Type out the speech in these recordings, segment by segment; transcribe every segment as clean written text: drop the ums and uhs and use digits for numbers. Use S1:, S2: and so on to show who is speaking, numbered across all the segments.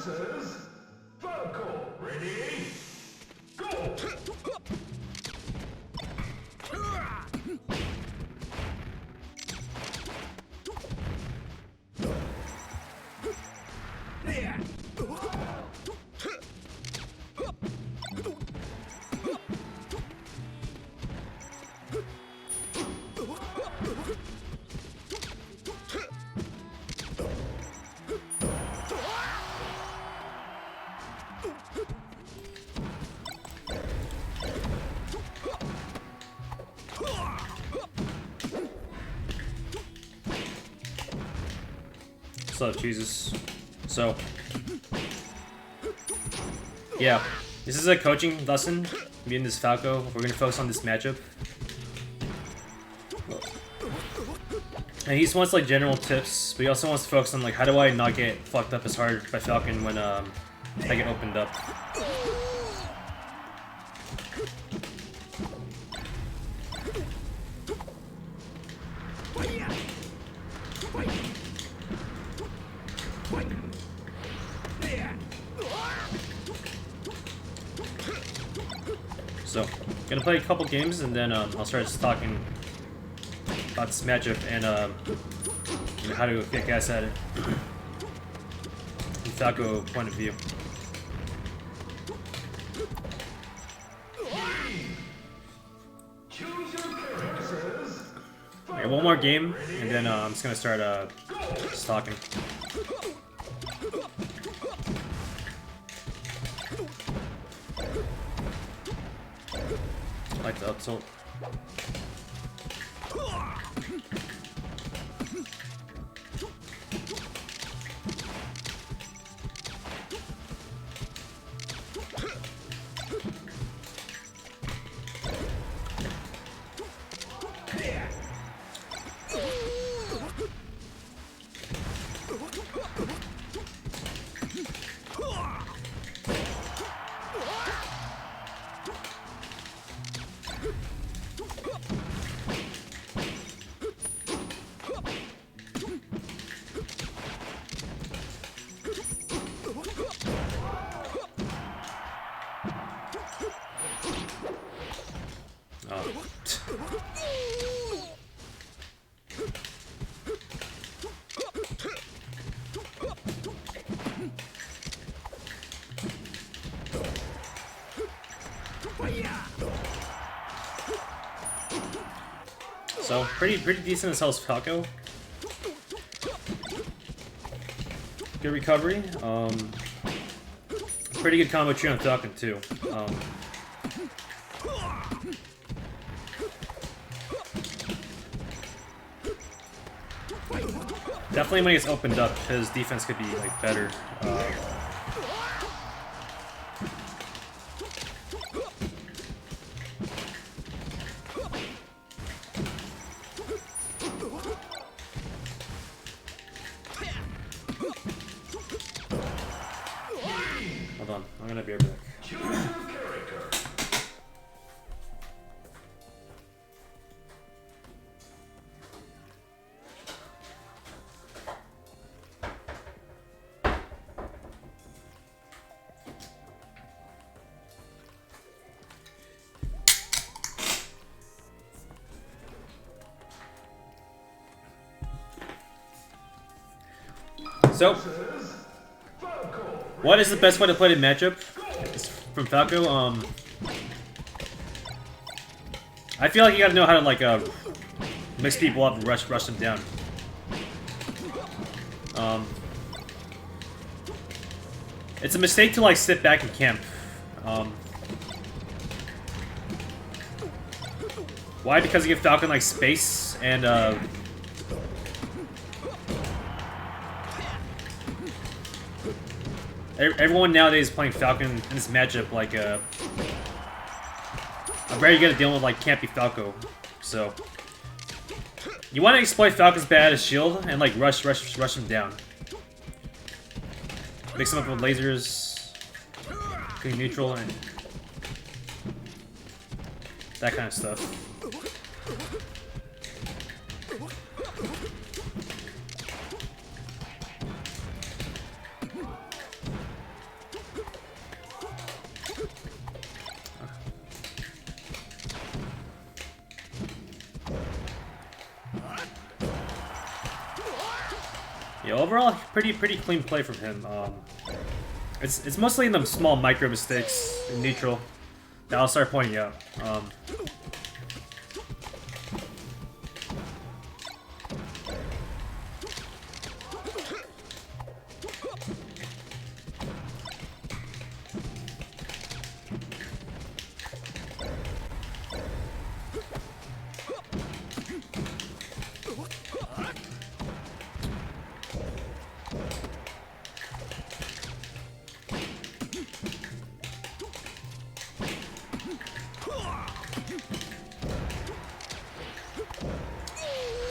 S1: versus Falco. Ready? Go!
S2: What's up, Jesus? So, yeah, this is a coaching lesson. Me and this Falco, we're gonna focus on this matchup. And he just wants like general tips, but he also wants to focus on like how do I not get fucked up as hard by Falcon when I get opened up. So, gonna play a couple games and then I'll start talking about this matchup and how to get gas at it from Falco point of view. Okay, one more game and then I'm just gonna start just talking. I like the up tilt. So pretty decent as hell as Falco. Good recovery. Pretty good combo tree on Falcon too. Definitely when he gets opened up, his defense could be like better. Hold on, I'm gonna be right back. So, what is the best way to play the matchup? It's from Falco. I feel like you gotta know how to like mix people up and rush them down. It's a mistake to like sit back and camp. Why? Because you give Falcon like space and everyone nowadays is playing Falcon in this matchup like I'm very good at dealing with like campy Falco. So you want to exploit Falcon's bad as shield and like rush him down. Mix him up with lasers, clean neutral, and that kind of stuff. Yeah, overall, pretty clean play from him. It's mostly in the small micro mistakes in neutral that I'll start pointing out.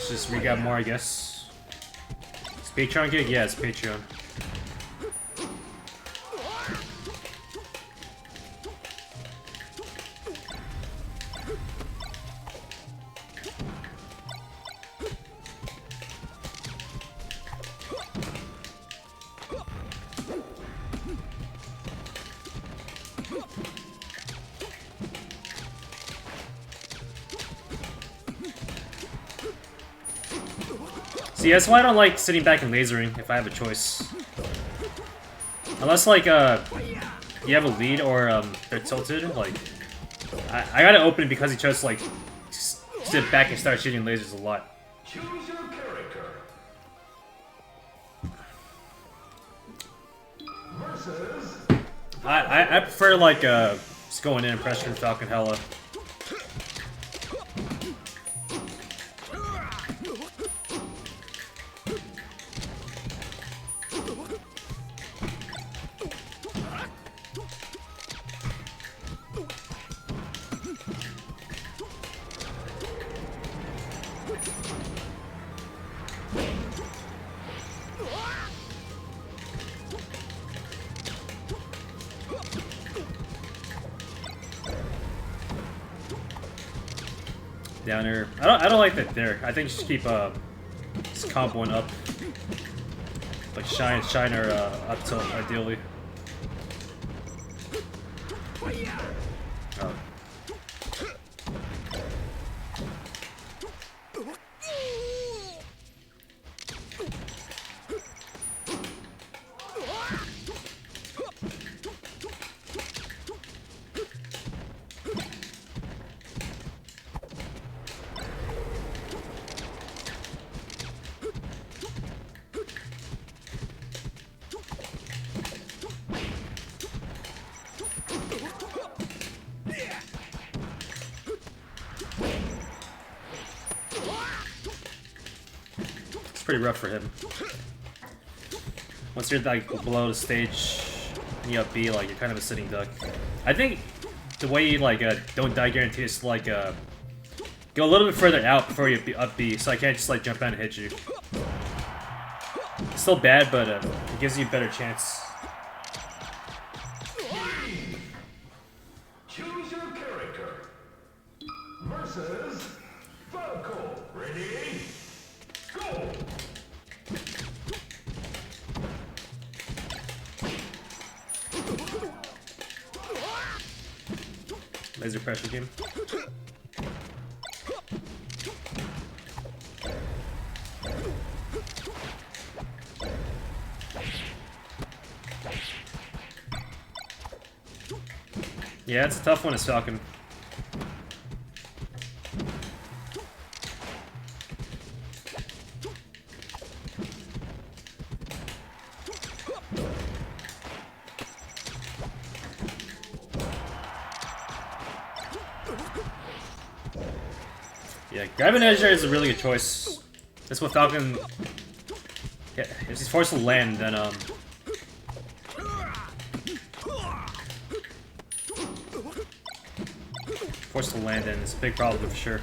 S2: Just re-got more, I guess. It's Patreon gig? Yeah, it's Patreon. See, that's why I don't like sitting back and lasering if I have a choice. Unless, like, you have a lead or they're tilted, like, I gotta open it because he chose to, like, sit back and start shooting lasers a lot.
S1: Choose your character. Versus.
S2: I prefer, like, just going in and pressuring Falcon hella. Downer. I don't like that there. I think you should keep just comboing up. Like shine or up tilt ideally. Oh. Pretty rough for him. Once you're like below the stage and you up B, like you're kind of a sitting duck. I think the way you like don't die guarantee is to like go a little bit further out before you up B, so I can't just like jump out and hit you. It's still bad, but it gives you a better chance.
S1: Choose your character. Versus Falco. Ready? Go!
S2: Laser pressure game. Yeah, it's a tough one as Falcon. Yeah, grabbing edge there is a really good choice. That's what Falcon. Yeah, if he's forced to land, then forced to land, then it's a big problem for sure.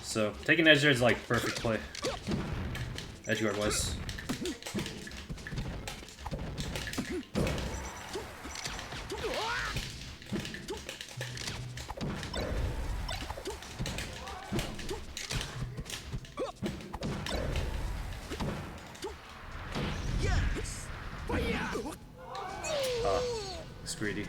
S2: So taking edge there is like perfect play. Edge guard was. It's greedy.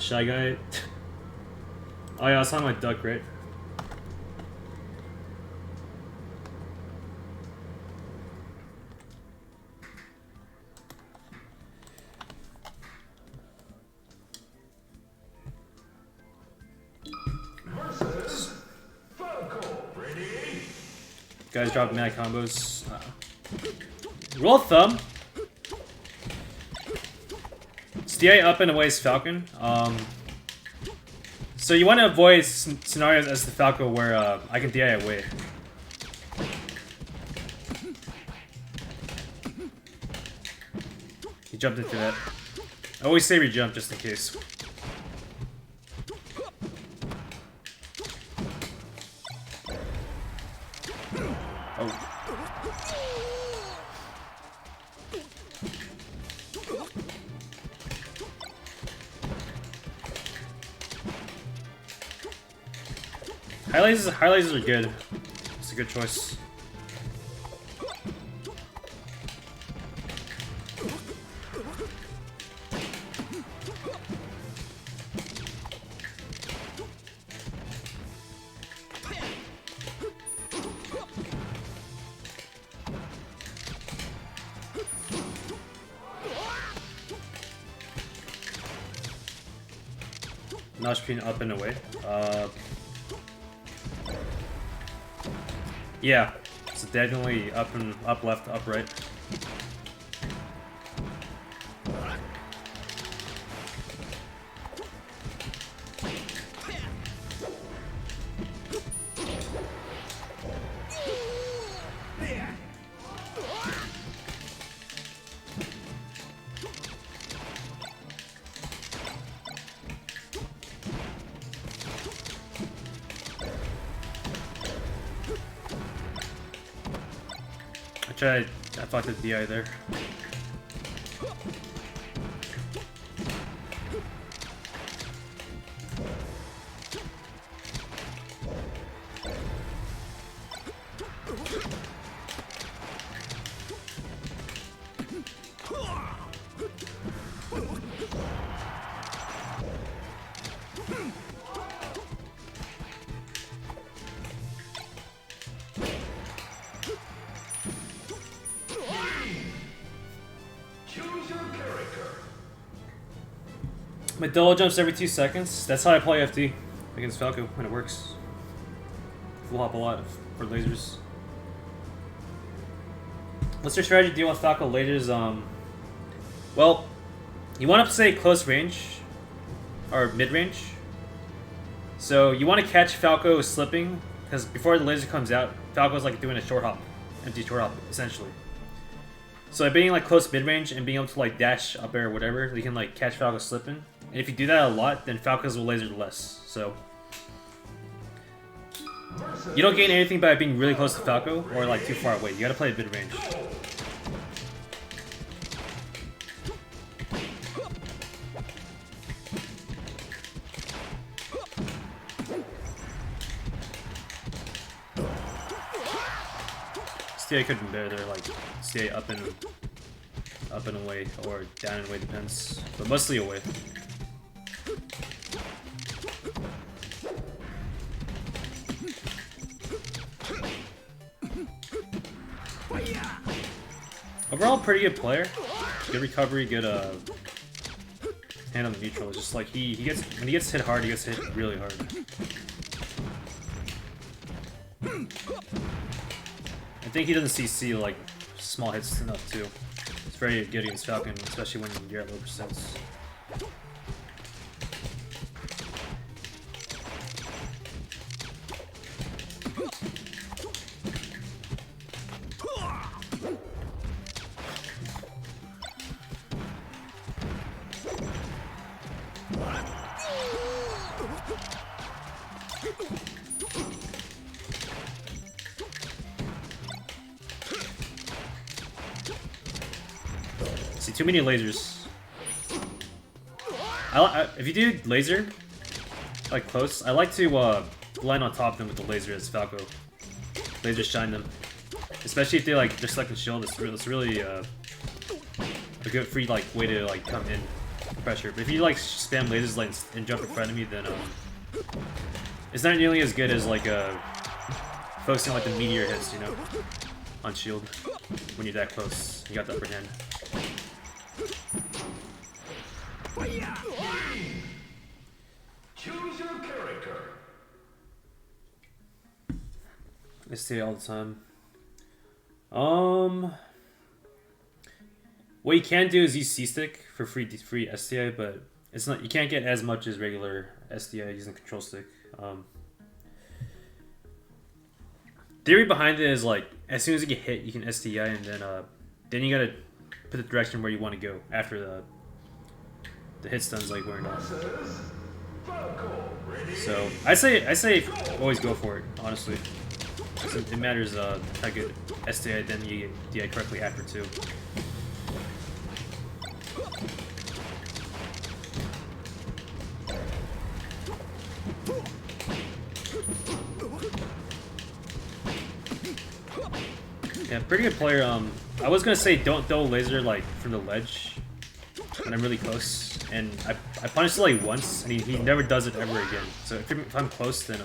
S2: Shy Guy. Oh yeah, I was talking about Duck, right?
S1: Versus Falco. Ready?
S2: Guys drop mad combos. Rule of thumb. s2j up and away is Falcon. So you want to avoid scenarios as the Falco where I can DI away. He jumped into that. I always say re-jump just in case. Oh. Highlights are good. It's a good choice. Notch being up and away. Yeah, it's definitely up and up, left, up, right. I fucked the DI there. My double jumps every 2 seconds. That's how I play FD against Falco when it works. Full hop a lot for lasers. What's your strategy to deal with Falco lasers? Well, you want to stay close range or mid range. So you want to catch Falco slipping because before the laser comes out, Falco's like doing a short hop, empty short hop essentially. So by being like close mid range and being able to like dash up air or whatever, you can like catch Falco slipping. And if you do that a lot, then Falcons will laser less. So you don't gain anything by being really close to Falco or like too far away. You gotta play at mid range. s2j could be better there, like stay up and away or down and away, depends, but mostly away. Overall, pretty good player. Good recovery, good hand on the neutral. It's just like he gets when he gets hit hard, he gets hit really hard. I think he doesn't CC like small hits enough too. It's very good against Falcon, especially when you're at low percents. See, too many lasers. If you do laser, like close, I like to line on top of them with the laser as Falco. Laser shine them. Especially if they like just like the shield, it's really a good free like way to like come in. pressure. But if you like spam lasers like and jump in front of me, then it's not nearly as good as like focusing like the meteor hits, you know, on shield when you're that close. You got the upper hand.
S1: Choose your character.
S2: I stay all the time. What you can do is use C-stick for free SDI, but it's not. You can't get as much as regular SDI using control stick. Theory behind it is like as soon as you get hit, you can SDI, and then you gotta put the direction where you want to go after the hit stun's like wearing off.
S1: Falco, ready?
S2: So I say always go for it. Honestly, it matters how good SDI then you get DI correctly after too. Yeah, pretty good player. I was gonna say don't throw a laser like from the ledge when I'm really close, and I punished it like once, and he never does it ever again. So if I'm close, then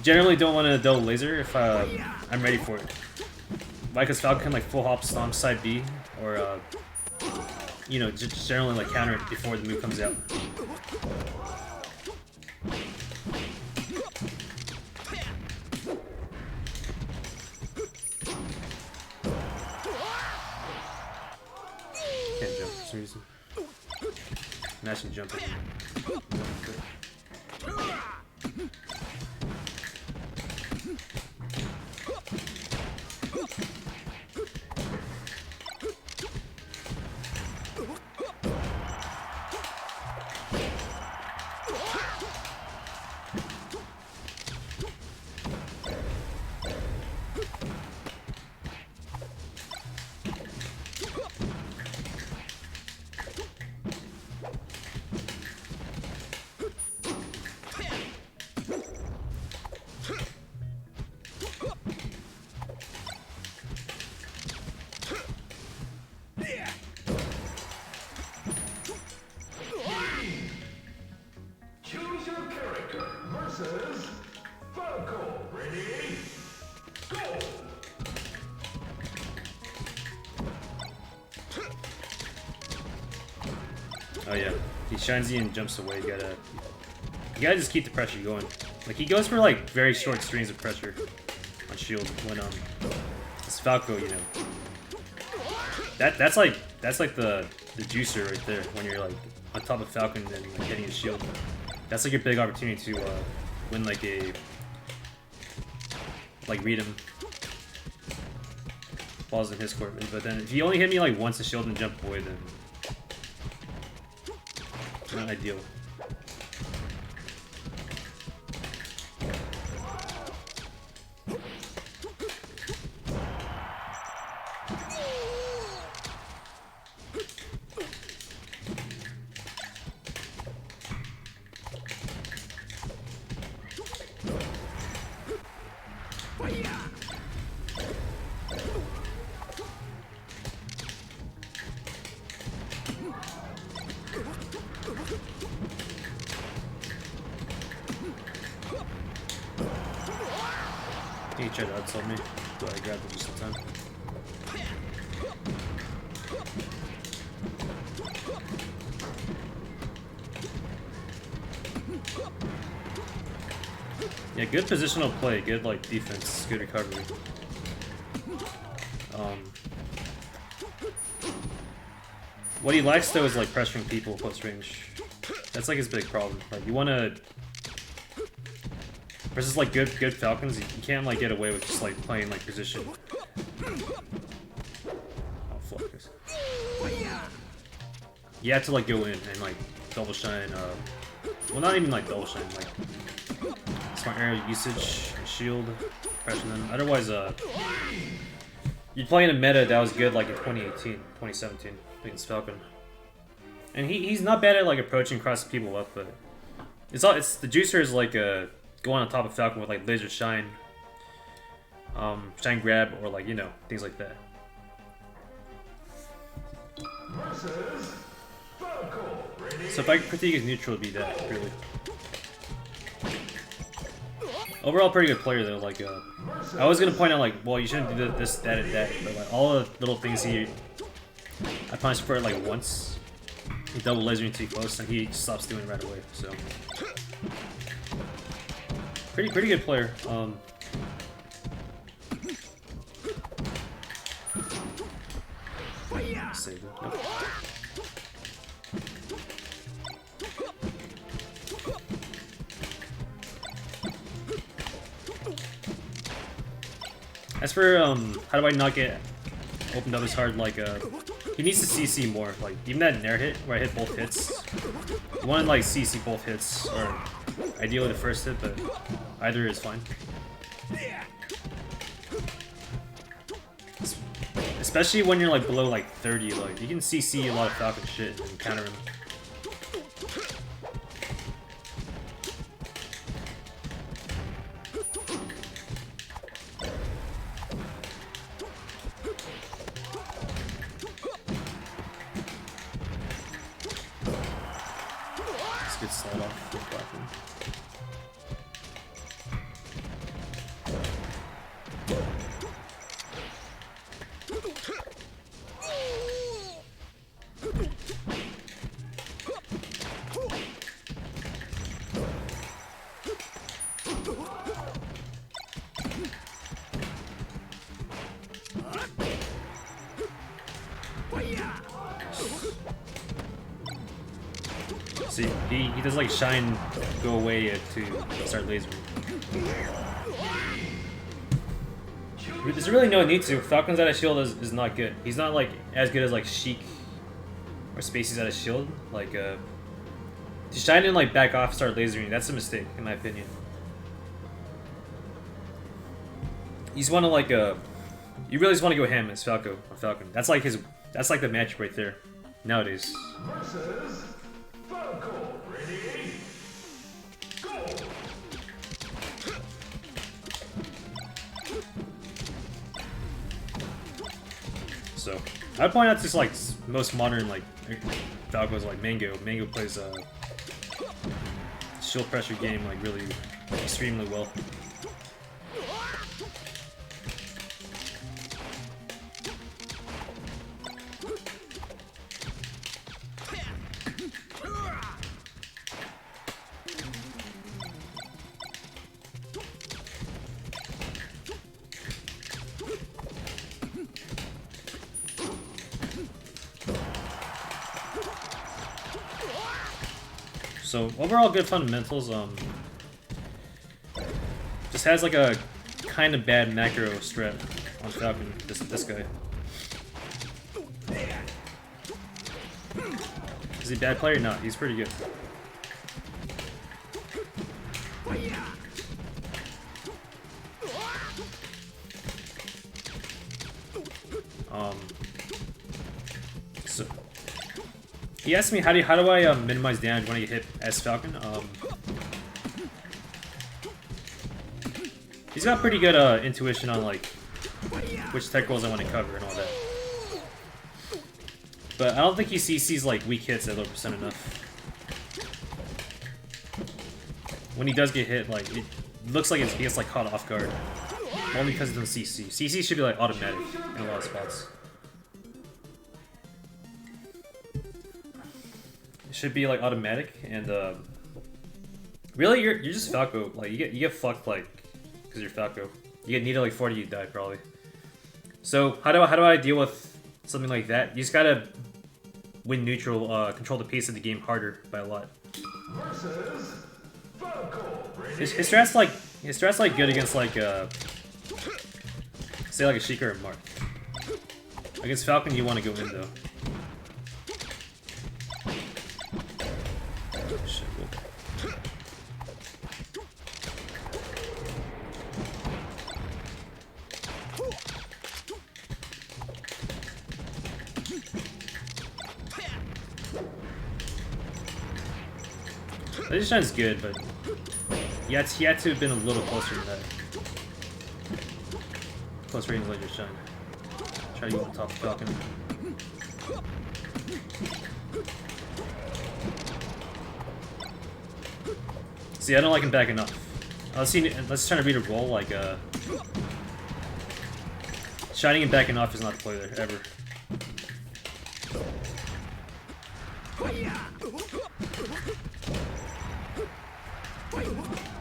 S2: generally don't want to throw a laser if I'm ready for it. Like, cause Falcon can like full hop stomp side B, or you know, just generally like counter it before the move comes out. Can't jump for some reason. Imagine jumping.
S1: Choose your character versus Falco. Ready? Go!
S2: Oh yeah, he shines you and jumps away. You gotta just keep the pressure going. Like, he goes for like very short strings of pressure on shield when it's Falco, you know. That's like the juicer right there when you're like on top of Falcon and like hitting his shield. That's like your big opportunity to win like read him. Balls in his court, but then if you only hit me like once a shield and jump away, then not ideal. He tried to outsell me, but I grabbed him just in time. Yeah, good positional play, good like defense, good recovery. What he lacks though is like pressuring people close range. That's like his big problem. Like, you wanna versus like good Falcons, you can't like get away with just like playing like position. Oh, fluckers. You have to like go in and like double shine. Well, not even like double shine, like smart area usage, shield, pressure them. Otherwise, you'd play in a meta that was good like in 2018, 2017 against Falcon. And he's not bad at like approaching, crossing people up, but it's the juicer is like going on top of Falcon with like laser shine, shine grab, or like, you know, things like that.
S1: Versus
S2: So if I could critique his neutral, it'd be that, really. Overall, pretty good player though. Like, I was gonna point out like, well, you shouldn't do this, that, and that, but like all the little things I punished for it like once. He double lasering too close, and he stops doing it right away. So, pretty good player. Save it. Nope. As for how do I not get opened up as hard? Like he needs to CC more. Like even that nair hit where I hit both hits. You want to like CC both hits, or ideally the first hit, but either is fine. Especially when you're like below like 30, like you can CC a lot of Falcon shit and counter him. Let's get slide off the platform. See, he does like shine go away to start lasering. There's really no need to. Falcon's out of shield is not good. He's not like as good as like Sheik or Spacey's out of shield. Like to shine and like back off, start lasering, that's a mistake in my opinion. You just want to like you really just want to go ham as Falco or Falcon. That's like the match right there nowadays.
S1: Versus Falco. Ready? Go!
S2: So I'd point out this like most modern like Falco's like Mango. Mango plays a shield pressure game like really extremely well. So overall good fundamentals, just has like a kind of bad macro strat on Falcon, this guy. Is he a bad player? No, he's pretty good. So he asked me how do I minimize damage when I get hit as Falcon. He's got pretty good intuition on like which tech rolls I want to cover and all that. But I don't think he sees like weak hits at low percent enough. When he does get hit, like it looks like he gets like caught off guard. Only because it doesn't CC. CC should be like automatic in a lot of spots. It should be like automatic, and really you're just Falco. Like you get fucked like because you're Falco. You get needed like 40, you die probably. So how do I deal with something like that? You just gotta win neutral, control the pace of the game harder by a lot.
S1: Versus Falco. Ready?
S2: His strat's like good against like say like a Sheik or a Mark. Against Falcon you want to go in though. Shit, whoa. This shine's good, but he had to have been a little closer than that. Close range laser shine. Try to get on top of Falcon. See, I don't like him backing up. Let's try to read a roll like shining and backing off is not the play there ever.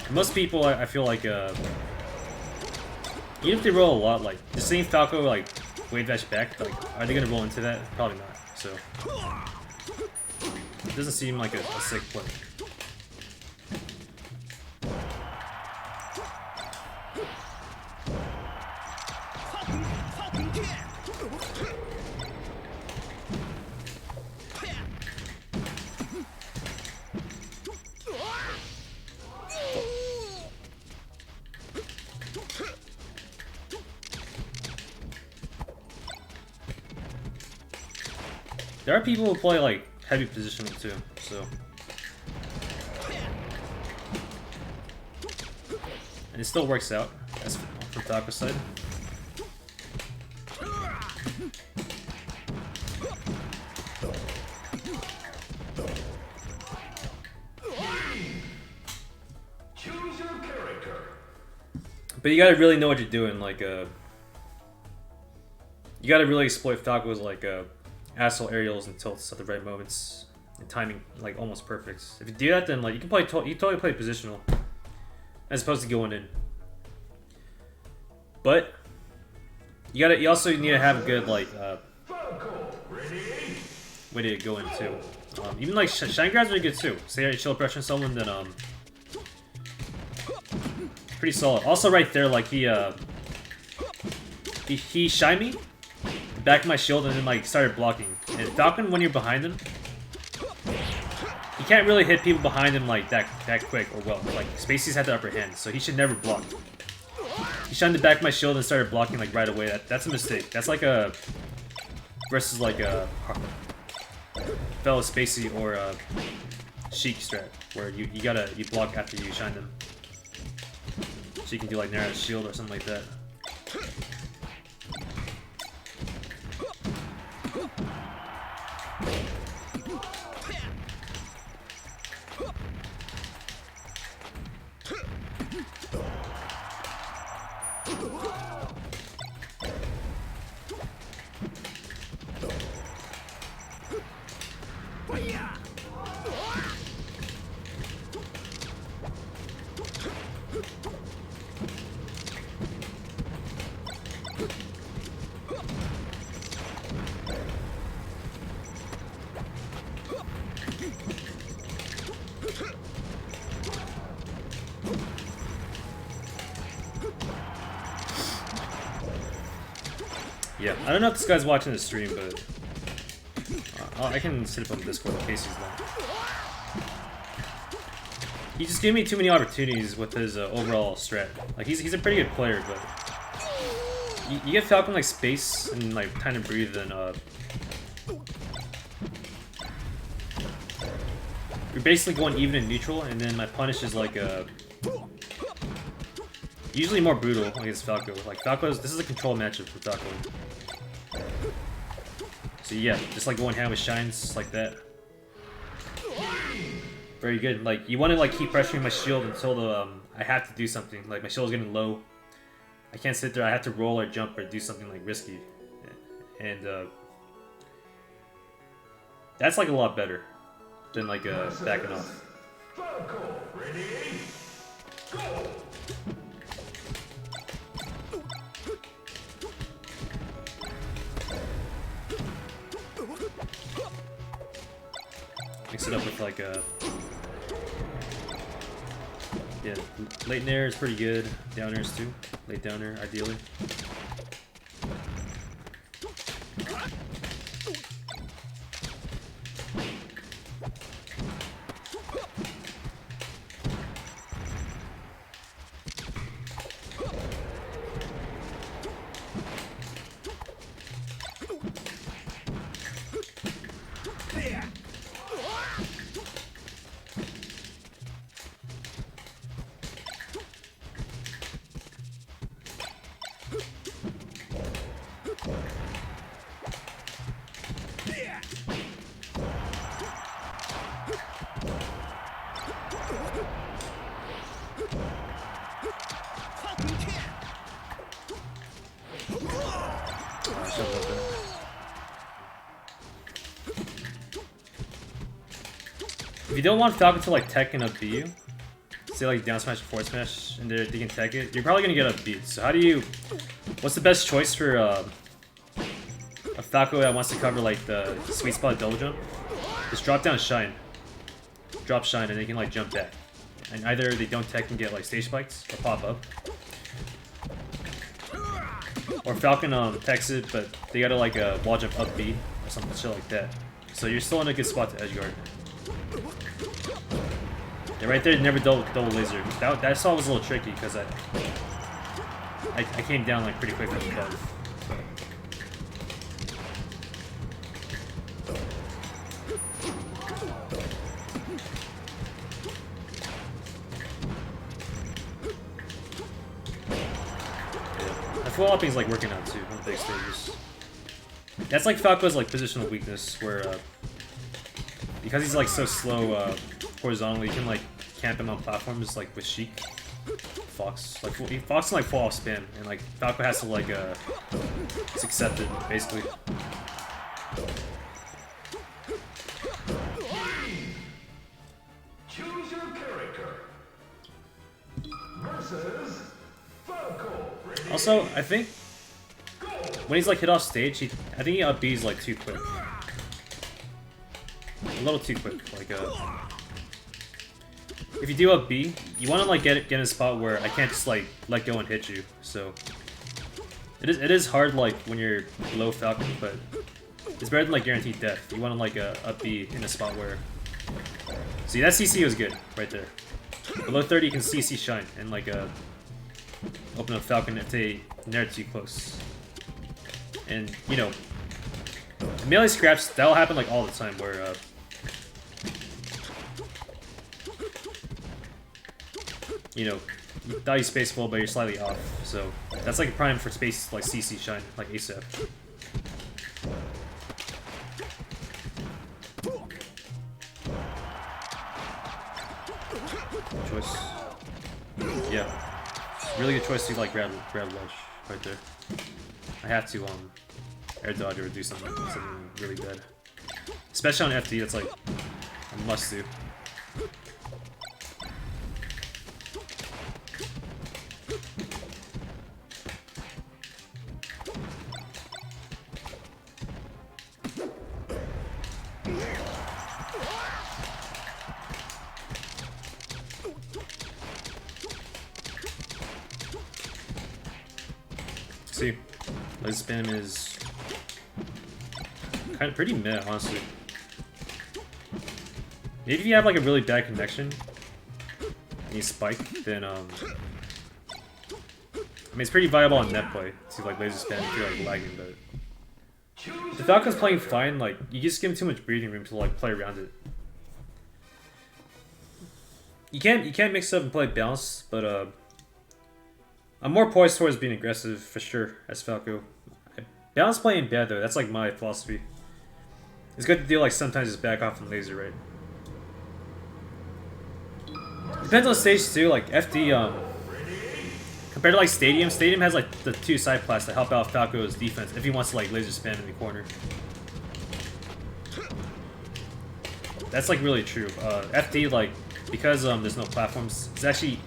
S2: Most people, I feel like, even if they roll a lot, like the same Falco, like wave dash back, like are they gonna roll into that? Probably not. So it doesn't seem like a sick play. There are people who play like heavy positioning too, so. And it still works out, as from Falco's side.
S1: Choose your character.
S2: But you gotta really know what you're doing, like you gotta really exploit Falco's like asshole aerials and tilts at the right moments, and timing like almost perfect. If you do that, then like you can totally play positional, as opposed to going in. But you also need to have a good like way to go in too. Even like shine grabs are good too. Say you chill pressure someone, then pretty solid. Also right there, like he shined me, back of my shield, and then like started blocking. And Falcon, when you're behind him, he can't really hit people behind him like that quick or well. Like Spacey's had the upper hand, so he should never block. He shined the back of my shield and started blocking like right away. That's a mistake. That's like a versus like a fellow Spacey or a Sheik strat, where you block after you shine them. So you can do like narrow shield or something like that. Yeah, I don't know if this guy's watching the stream, but I can sit up on Discord in case he's not. He just gave me too many opportunities with his overall strat. Like he's a pretty good player, but you get Falcon like space and like time to breathe, and you're basically going even in neutral, and then my punish is like usually more brutal against Falco. Like this is a control matchup for Falco. So yeah, just like going hand with shines like that. Very good. Like you want to like keep pressuring my shield until the I have to do something. Like my shield's getting low. I can't sit there. I have to roll or jump or do something like risky, and that's like a lot better than like backing off.
S1: Falco, ready, go!
S2: Mix it up with like yeah, late nair is pretty good. Down airs too. Late down air, ideally. If you don't want Falcon to like tech and up B you, say like down smash or forward smash, and they can tech it, you're probably gonna get up beat. So how do you? What's the best choice for a Falco that wants to cover like the sweet spot double jump? Just drop down shine, drop shine, and they can like jump back. And either they don't tech and get like stage spikes or pop up, or Falcon techs it, but they gotta like wall jump up B or something shit like that. So you're still in a good spot to edge guard. Yeah, right there, never double laser. That saw was a little tricky because I came down like pretty quick from above. Full hopping is like working out too on the big stages. That's like Falco's like positional weakness, where because he's like so slow horizontally, you can like camp him on platforms like with Sheik, Fox. Like Fox can like fall off spam, and like Falco has to like it's accepted basically.
S1: Choose your character. Versus Falco. Ready?
S2: Also, I think when he's like hit off stage, I think he up B's like too quick. A little too quick. Like if you do up B, you want to like get in a spot where I can't just like let go and hit you. So it is hard like when you're below Falcon, but it's better than like guaranteed death. You want to like up B in a spot where. See, that CC was good right there. Below 30, you can CC shine and like open up Falcon if they nair too close. And you know, melee scraps, that'll happen like all the time where you know, you thought you space full but you're slightly off. So that's like prime for space like CC shine, like ASAP. Choice. Yeah. Really good choice to like grab ledge right there. I have to air dodge or do something really bad. Especially on FD, that's like a must do. See, laser spam is kind of pretty meh, honestly. Maybe if you have like a really bad connection and you spike, then I mean it's pretty viable on net play to like laser spam if you're like lagging, but if the Falcon's playing fine, like you just give him too much breathing room to like play around it. You can't mix up and play balanced, but I'm more poised towards being aggressive for sure as Falco. Balance playing bad though, that's like my philosophy. It's good to deal like sometimes just back off and laser, right? Depends on stage too, like FD compared to like Stadium has like the two side plats that help out Falco's defense if he wants to like laser spam in the corner. That's like really true. FD like because there's no platforms, it's actually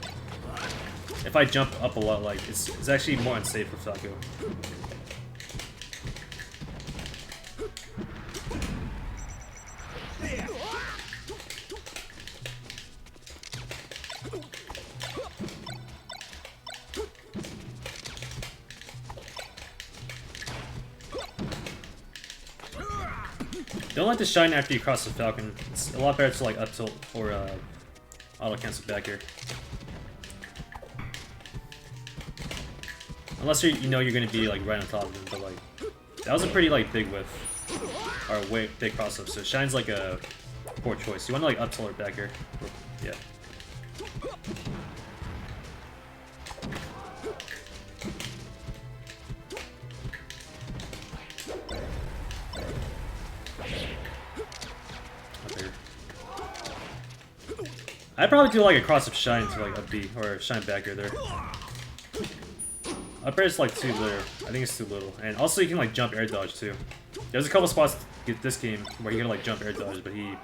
S2: if I jump up a lot, like it's actually more unsafe for Falco. Don't let the shine after you cross the Falcon. It's a lot better to like up tilt or auto cancel back here. Unless you know you're gonna be like right on top of him, but like that was a pretty like big whiff or big cross up. So shine's like a poor choice. You want to like up tilt or back here. Yeah. I'd probably do like a cross up shine to like up B or shine back here there. Up air is like too little. I think it's too little. And also you can like jump air dodge too. There's a couple spots this game where you can like jump air dodge, but he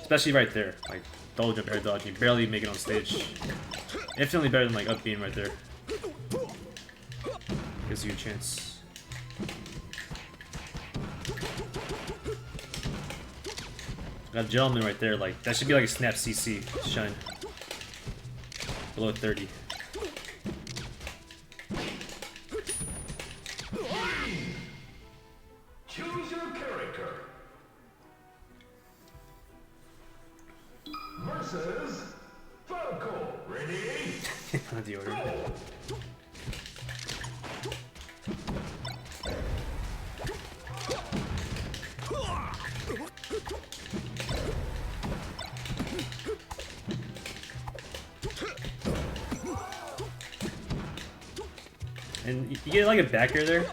S2: Especially right there. Like, double jump, air dodge, you barely make it on stage. Infinitely better than like up beam right there. Gives you a chance. Got a gentleman right there, like, that should be like a snap CC shine. Below 30.
S1: Choose your character. Versus Falco. Ready?
S2: Not the order.
S1: Go.
S2: And you get like a back air there.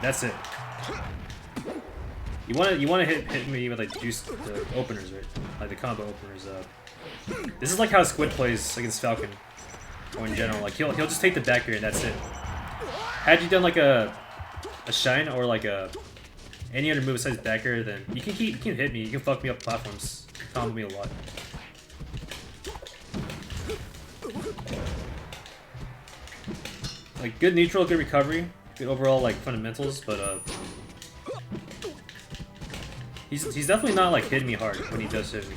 S2: That's it. You wanna hit me with like juice the openers, right? Like the combo openers. This is like how Squid plays against Falcon, or in general. Like he'll just take the back air and that's it. Had you done like a shine or like any other move besides back air, then you can hit me. You can fuck me up platforms. Combo me a lot. Like good neutral, good recovery, good overall like fundamentals, but he's definitely not like hitting me hard when he does hit me.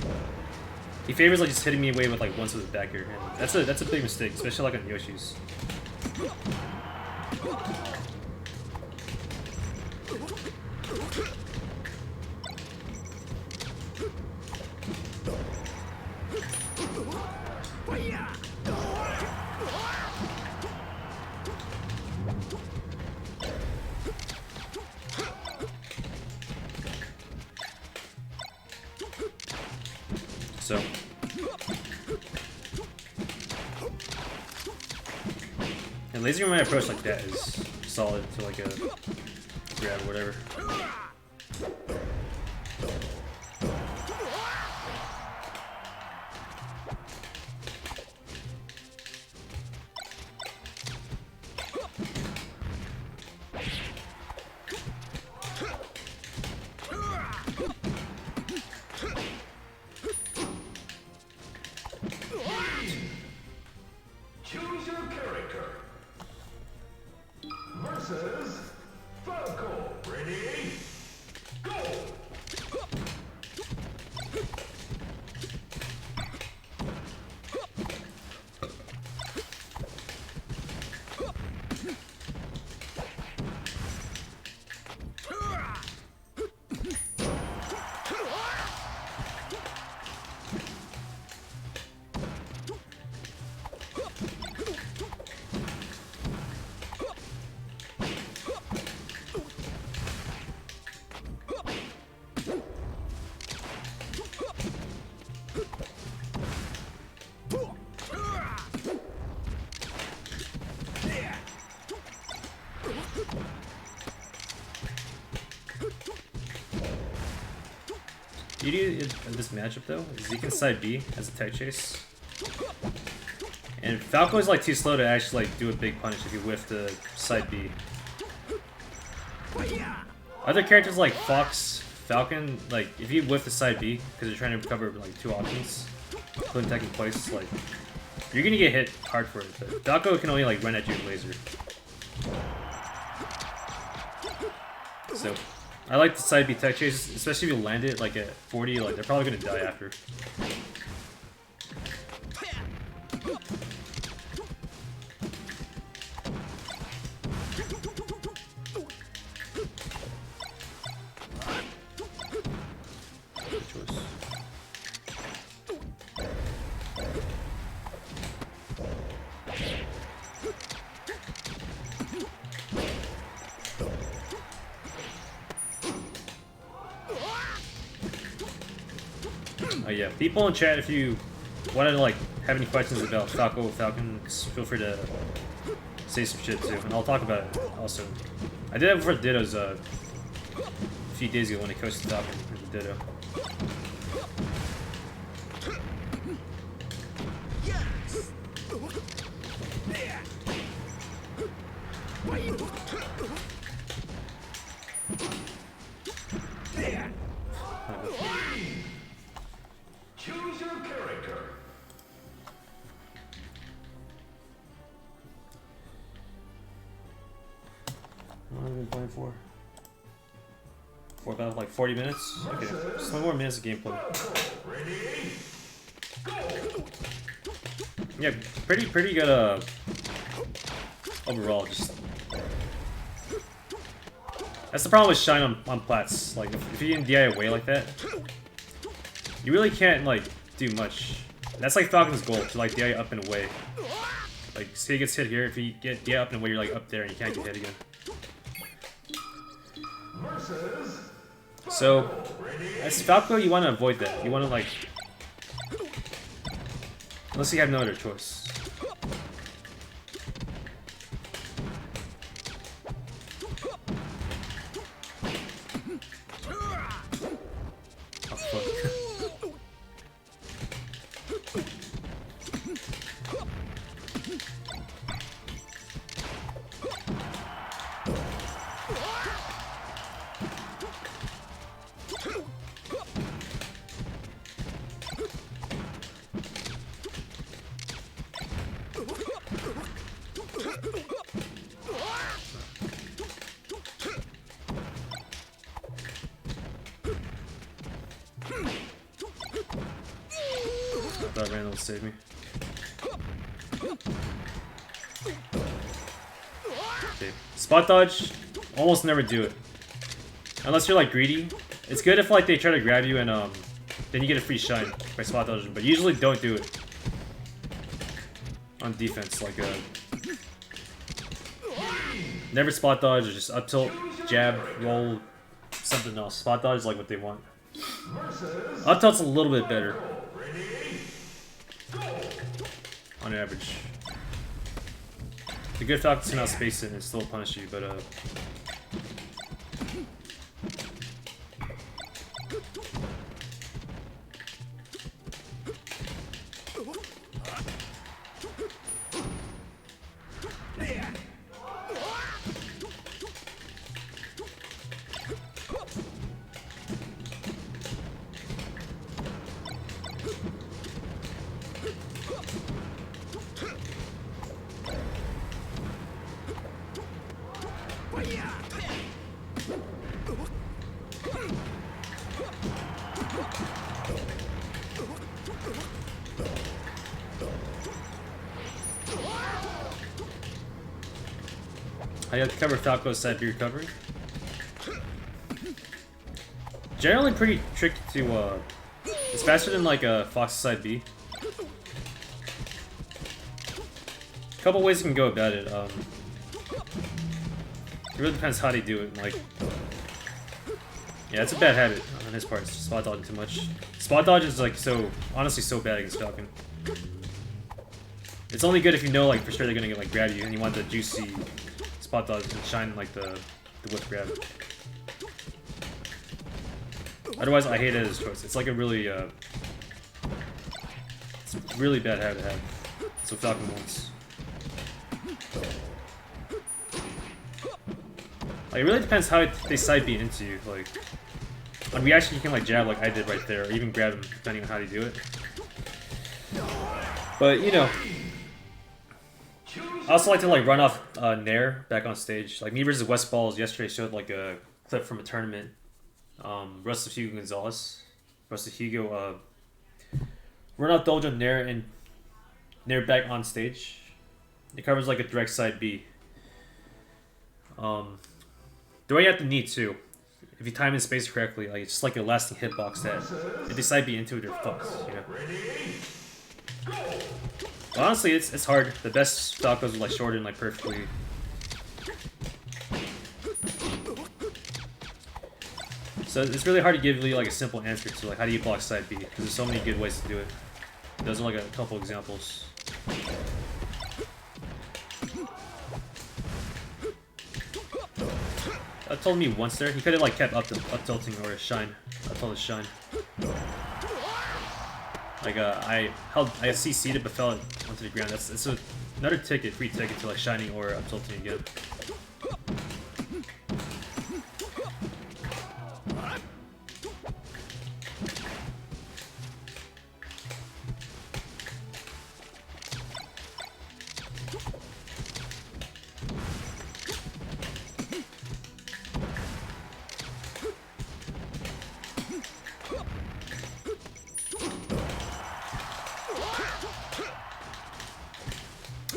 S2: He favors like just hitting me away with like once with his back air, and that's a big mistake, especially like on Yoshi's. So, and lasering my approach like that is solid to like a grab or whatever.
S1: Choose your character. Versus Falco. Ready? Go.
S2: Beauty of this matchup though is he can side B as a tech chase, and Falco is like too slow to actually like do a big punish if you whiff the side B. Other characters like Fox, Falcon, like if you whiff the side B because you're trying to cover like two options, including tech in place, like you're gonna get hit hard for it. But Falco can only like run at you with laser. So I like the side B tech chase, especially if you land it like at 40, like they're probably gonna die after. Good choice. Oh yeah, people in chat, if you want to like have any questions about Falcon, feel free to say some shit too, and I'll talk about it also. I did that for Ditto's a few days ago when I coached Falcon for Ditto. What have I been playing for? For about like 40 minutes? Okay, 20 more minutes of gameplay.
S1: Ready? Go!
S2: Yeah, pretty good overall, just that's the problem with Shine on plats. Like if you can DI away like that, you really can't like do much. That's like Falcon's goal, to like DI up and away. Like say he gets hit here, if you get DI up and away, you're like up there and you can't get hit again. So as Falco, you want to avoid that. You want to like, unless you have no other choice. Oh, fuck. I thought Randall would save me. Okay. Spot dodge, almost never do it. Unless you're like greedy. It's good if like they try to grab you and then you get a free shine by spot dodging, but usually don't do it. On defense, like never spot dodge, or just up tilt, jab, roll, something else. Spot dodge is like what they want. Up tilt's a little bit better. On average. The good Falcons can outspace it and still punish you, but how you have to cover Falco's side B recovery. Generally pretty tricky to, it's faster than like a Fox's side B. A couple ways you can go about it. It really depends how they do it. Like, yeah, it's a bad habit on his part. Spot dodging too much. Spot dodge is like honestly so bad against Falcon. It's only good if you know like for sure they're gonna like grab you and you want the juicy spot dodge and shine like the whip grab. Otherwise, I hate it as a choice. It's like a really it's a really bad habit to have. That's what Falcon wants. Like, it really depends how they side beat into you. Like, on reaction, you can like jab like I did right there, or even grab him depending on how you do it. But you know, I also like to like run off Nair back on stage. Like me versus West Balls yesterday showed like a clip from a tournament. Russell Hugo Gonzalez, Russell Hugo, run off Dojo Nair and Nair back on stage. It covers like a direct side B. The way you have to knee too, if you time and space correctly, like it's just like a lasting hitbox that if they side B into it, they're fucked. You know. But honestly, it's hard. The best Falcos are like shortened like perfectly. So it's really hard to give you like a simple answer to like how do you block side B, because there's so many good ways to do it. Those are like a couple examples. That told me once there. He could have like kept up tilting or shine. I told his shine. Like I CC'd it but fell onto the ground. It's another ticket, free ticket to like shining or up tilting again.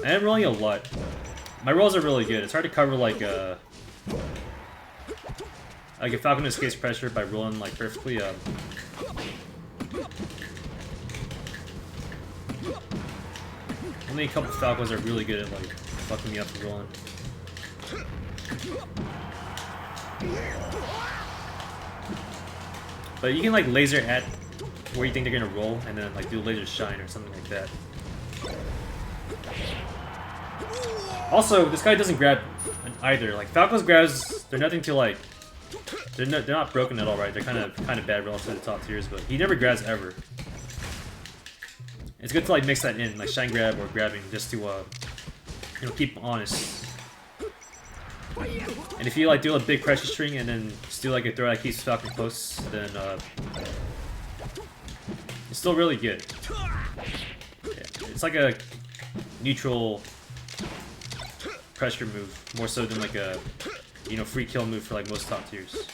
S2: I am rolling a lot. My rolls are really good. It's hard to cover like a Falcon escapes pressure by rolling like perfectly. Only a couple Falcons are really good at like fucking me up and rolling. But you can like laser at where you think they're gonna roll and then like do laser shine or something like that. Also, this guy doesn't grab either. Like Falco's grabs, they're nothing to like. They're not broken at all, right? They're kind of bad relative to the top tiers, but he never grabs ever. It's good to like mix that in, like shine grab or grabbing, just to you know, keep him honest. And if you like do a big pressure string and then just do like a throw that keeps Falcon close, then it's still really good. Yeah, it's like a neutral pressure move, more so than like a, you know, free kill move for like most top tiers.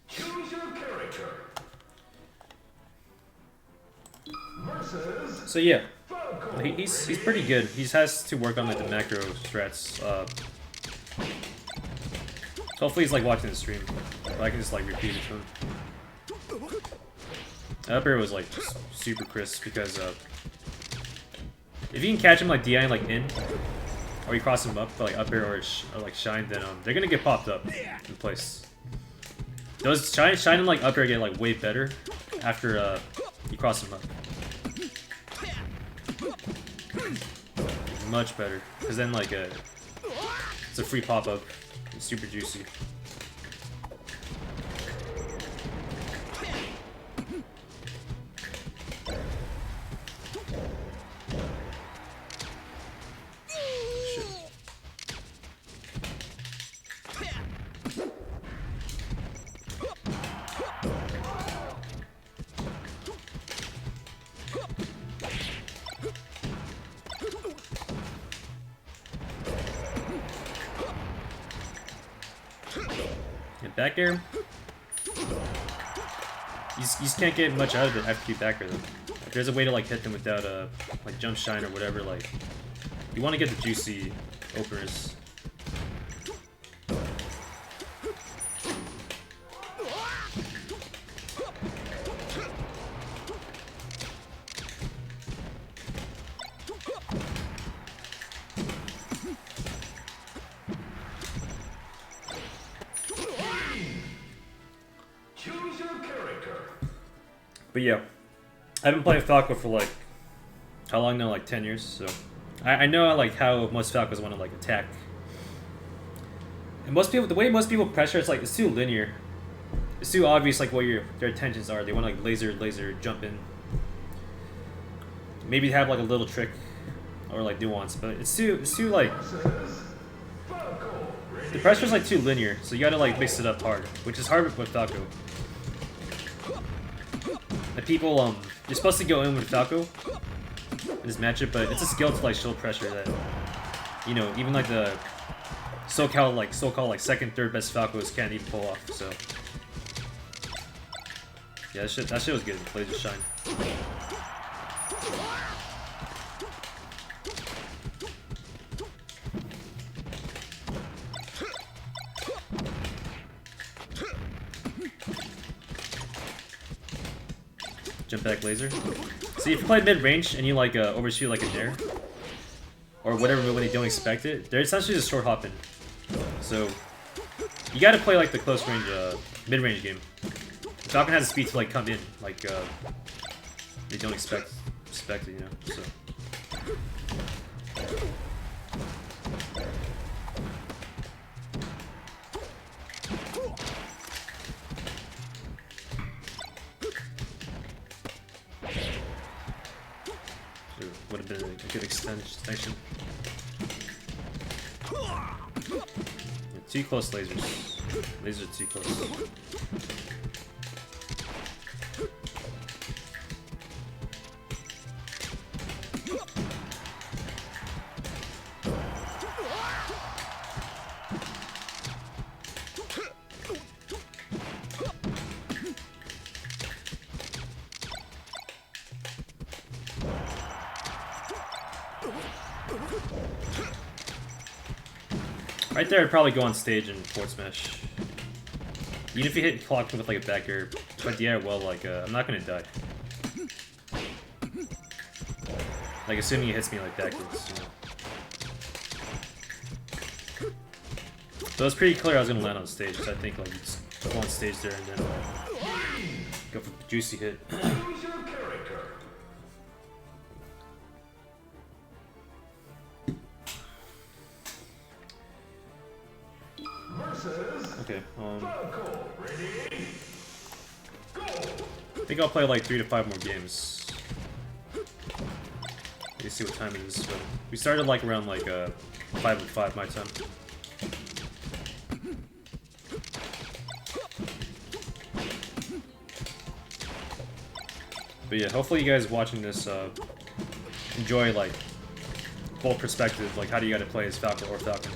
S1: Choose your character. Versus
S2: So yeah,
S1: Falco.
S2: he's pretty good. He has to work on like the macro strats. So hopefully he's like watching the stream, but I can just like repeat it to him. Up air was like super crisp because if you can catch him like DI like in, or you cross him up for like up air or like shine, then they're gonna get popped up in place. Those shine and like up air get like way better after you cross him up. Much better, because then like it's a free pop up. It's super juicy. Back air. You just can't get much out of it after you back air them. If there's a way to like hit them without like jump shine or whatever, like you want to get the juicy openers. But yeah, I've been playing Falco for like, how long now? Like 10 years, so I know like how most Falcos want to like attack. And most people, the way most people pressure, it's like, it's too linear. It's too obvious like what their intentions are. They want to like laser, jump in. Maybe have like a little trick or like nuance, but it's too like, the pressure's like too linear, so you gotta like mix it up hard, which is hard with Falco. The people, you're supposed to go in with Falco in this matchup, but it's a skill to like show pressure that, you know, even like the so-called like second, third best Falcos can't even pull off. So yeah, that shit was good. Laser shine. Jump back laser. See, if you play mid-range and you like overshoot like a dare, or whatever when you don't expect it, they're essentially just short hopping. So you gotta play like the close range, mid-range game. Falcon has the speed to like come in, like they don't expect it, you know. So. Would have been a good extension. Yeah, too close lasers. Lasers are too close. Right there, I'd probably go on stage and forward smash. Even if you hit Falcon with like a back air, but yeah, well, like I'm not gonna die. Like assuming he hits me like backwards, you know. So it's pretty clear I was gonna land on stage, so I think like you just go on stage there and then go for the juicy hit.
S1: Choose your character. Versus
S2: Okay,
S1: Falco. Ready? Go.
S2: I think I'll play like 3 to 5 more games. Let's see what time it is. But we started like around like 5:05 my time. But yeah, hopefully you guys watching this enjoy like full perspective, like how do you gotta play as Falco or Falcon.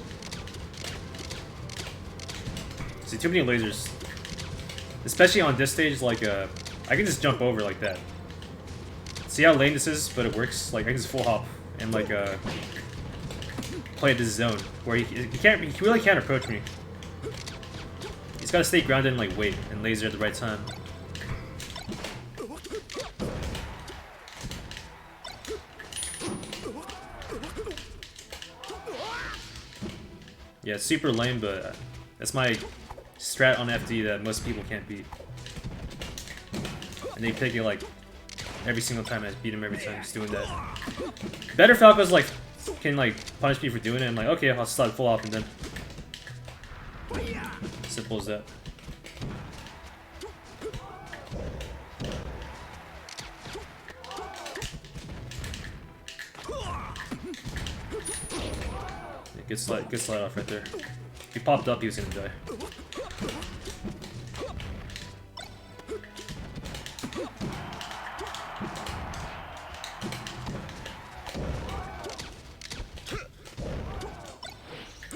S2: See, too many lasers. Especially on this stage, like I can just jump over like that. See how lame this is, but it works. Like I can just full hop and like play this zone where he really can't approach me. He's gotta stay grounded and like wait and laser at the right time. Yeah, it's super lame, but that's my strat on FD that most people can't beat. And they pick it like every single time I beat him every time just doing that. Better Falcos like can like punish me for doing it and like okay, I'll slide full off and then simple as that. Yeah, good slide off right there. If he popped up, he was gonna die.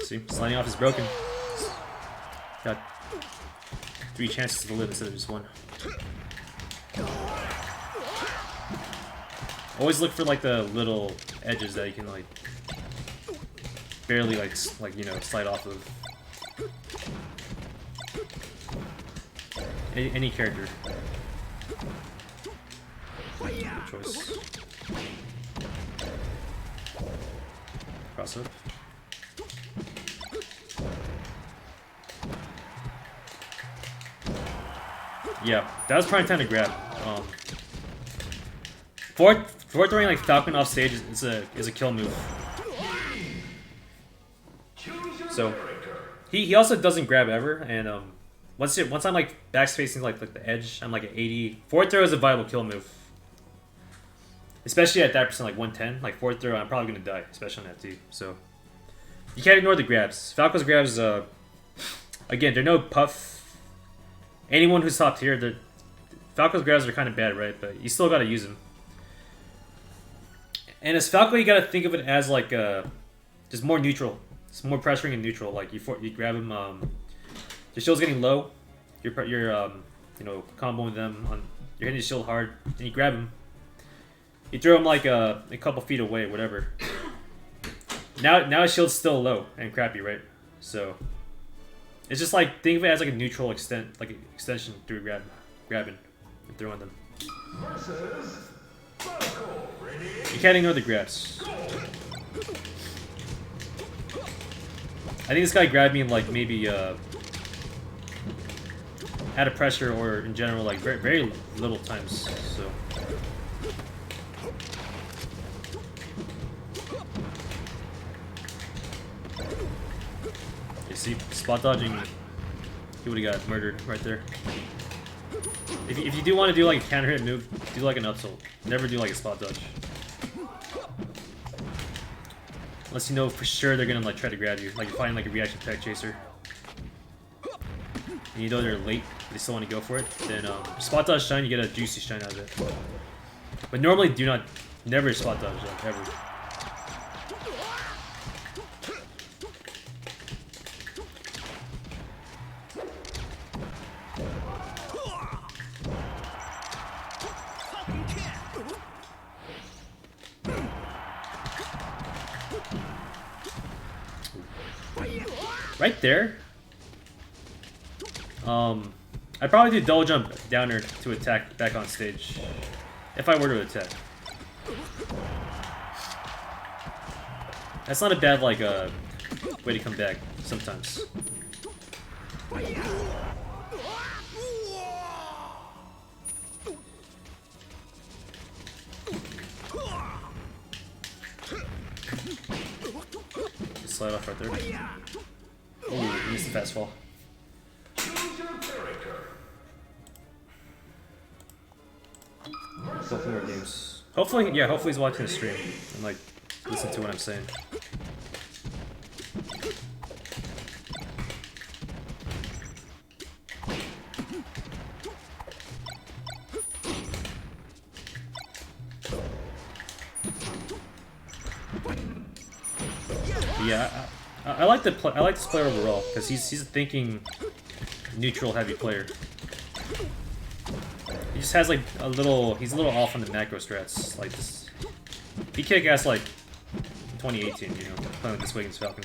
S2: See, sliding off is broken. Got 3 chances to live instead of just 1. Always look for like the little edges that you can like barely like you know slide off of. Any character. Good choice. Cross up. Yeah, that was prime time to grab. Forward throwing like Falcon off stage is a kill move. So he also doesn't grab ever, and once I'm like back spacing like the edge, I'm like at 80. Forward throw is a viable kill move, especially at that percent like 110. Like forward throw, I'm probably gonna die, especially on FD. So you can't ignore the grabs. Falco's grabs, again, they're no puff. Anyone who's top tier, Falco's grabs are kind of bad, right? But you still gotta use them. And as Falco, you gotta think of it as like just more neutral. It's more pressuring and neutral. Like you grab him, your shield's getting low. You're you know, comboing them on. You're hitting his shield hard, and you grab him. You throw him like a couple feet away, whatever. Now his shield's still low and crappy, right? So it's just like think of it as like a neutral extension through grabbing and throwing them.
S1: Versus Falco. Ready?
S2: You can't ignore the grabs. I think this guy grabbed me like maybe out of pressure or in general like very, very little times. So you see, spot dodging, he would have got murdered right there. If you do want to do like a counter hit move, do like an up tilt. Never do like a spot dodge. Unless you know for sure they're gonna like try to grab you, like you're fighting like a reaction tech chaser, and you know they're late, but they still want to go for it. Then spot dodge shine, you get a juicy shine out of it. But normally, never spot dodge like ever. right there. I'd probably do double jump downer to attack back on stage, if I were to attack. That's not a bad like way to come back sometimes. Slide off right there. Ooh, he missed the fast fall.
S1: Choose your character.
S2: Couple more games. Hopefully, yeah, hopefully he's watching the stream and like listen to what I'm saying. Yeah, I like the I like this player overall because he's a thinking neutral heavy player. He just has like a little. He's a little off on the macro strats. Like this, he kick ass like 2018. You know, playing with this way against Falcon.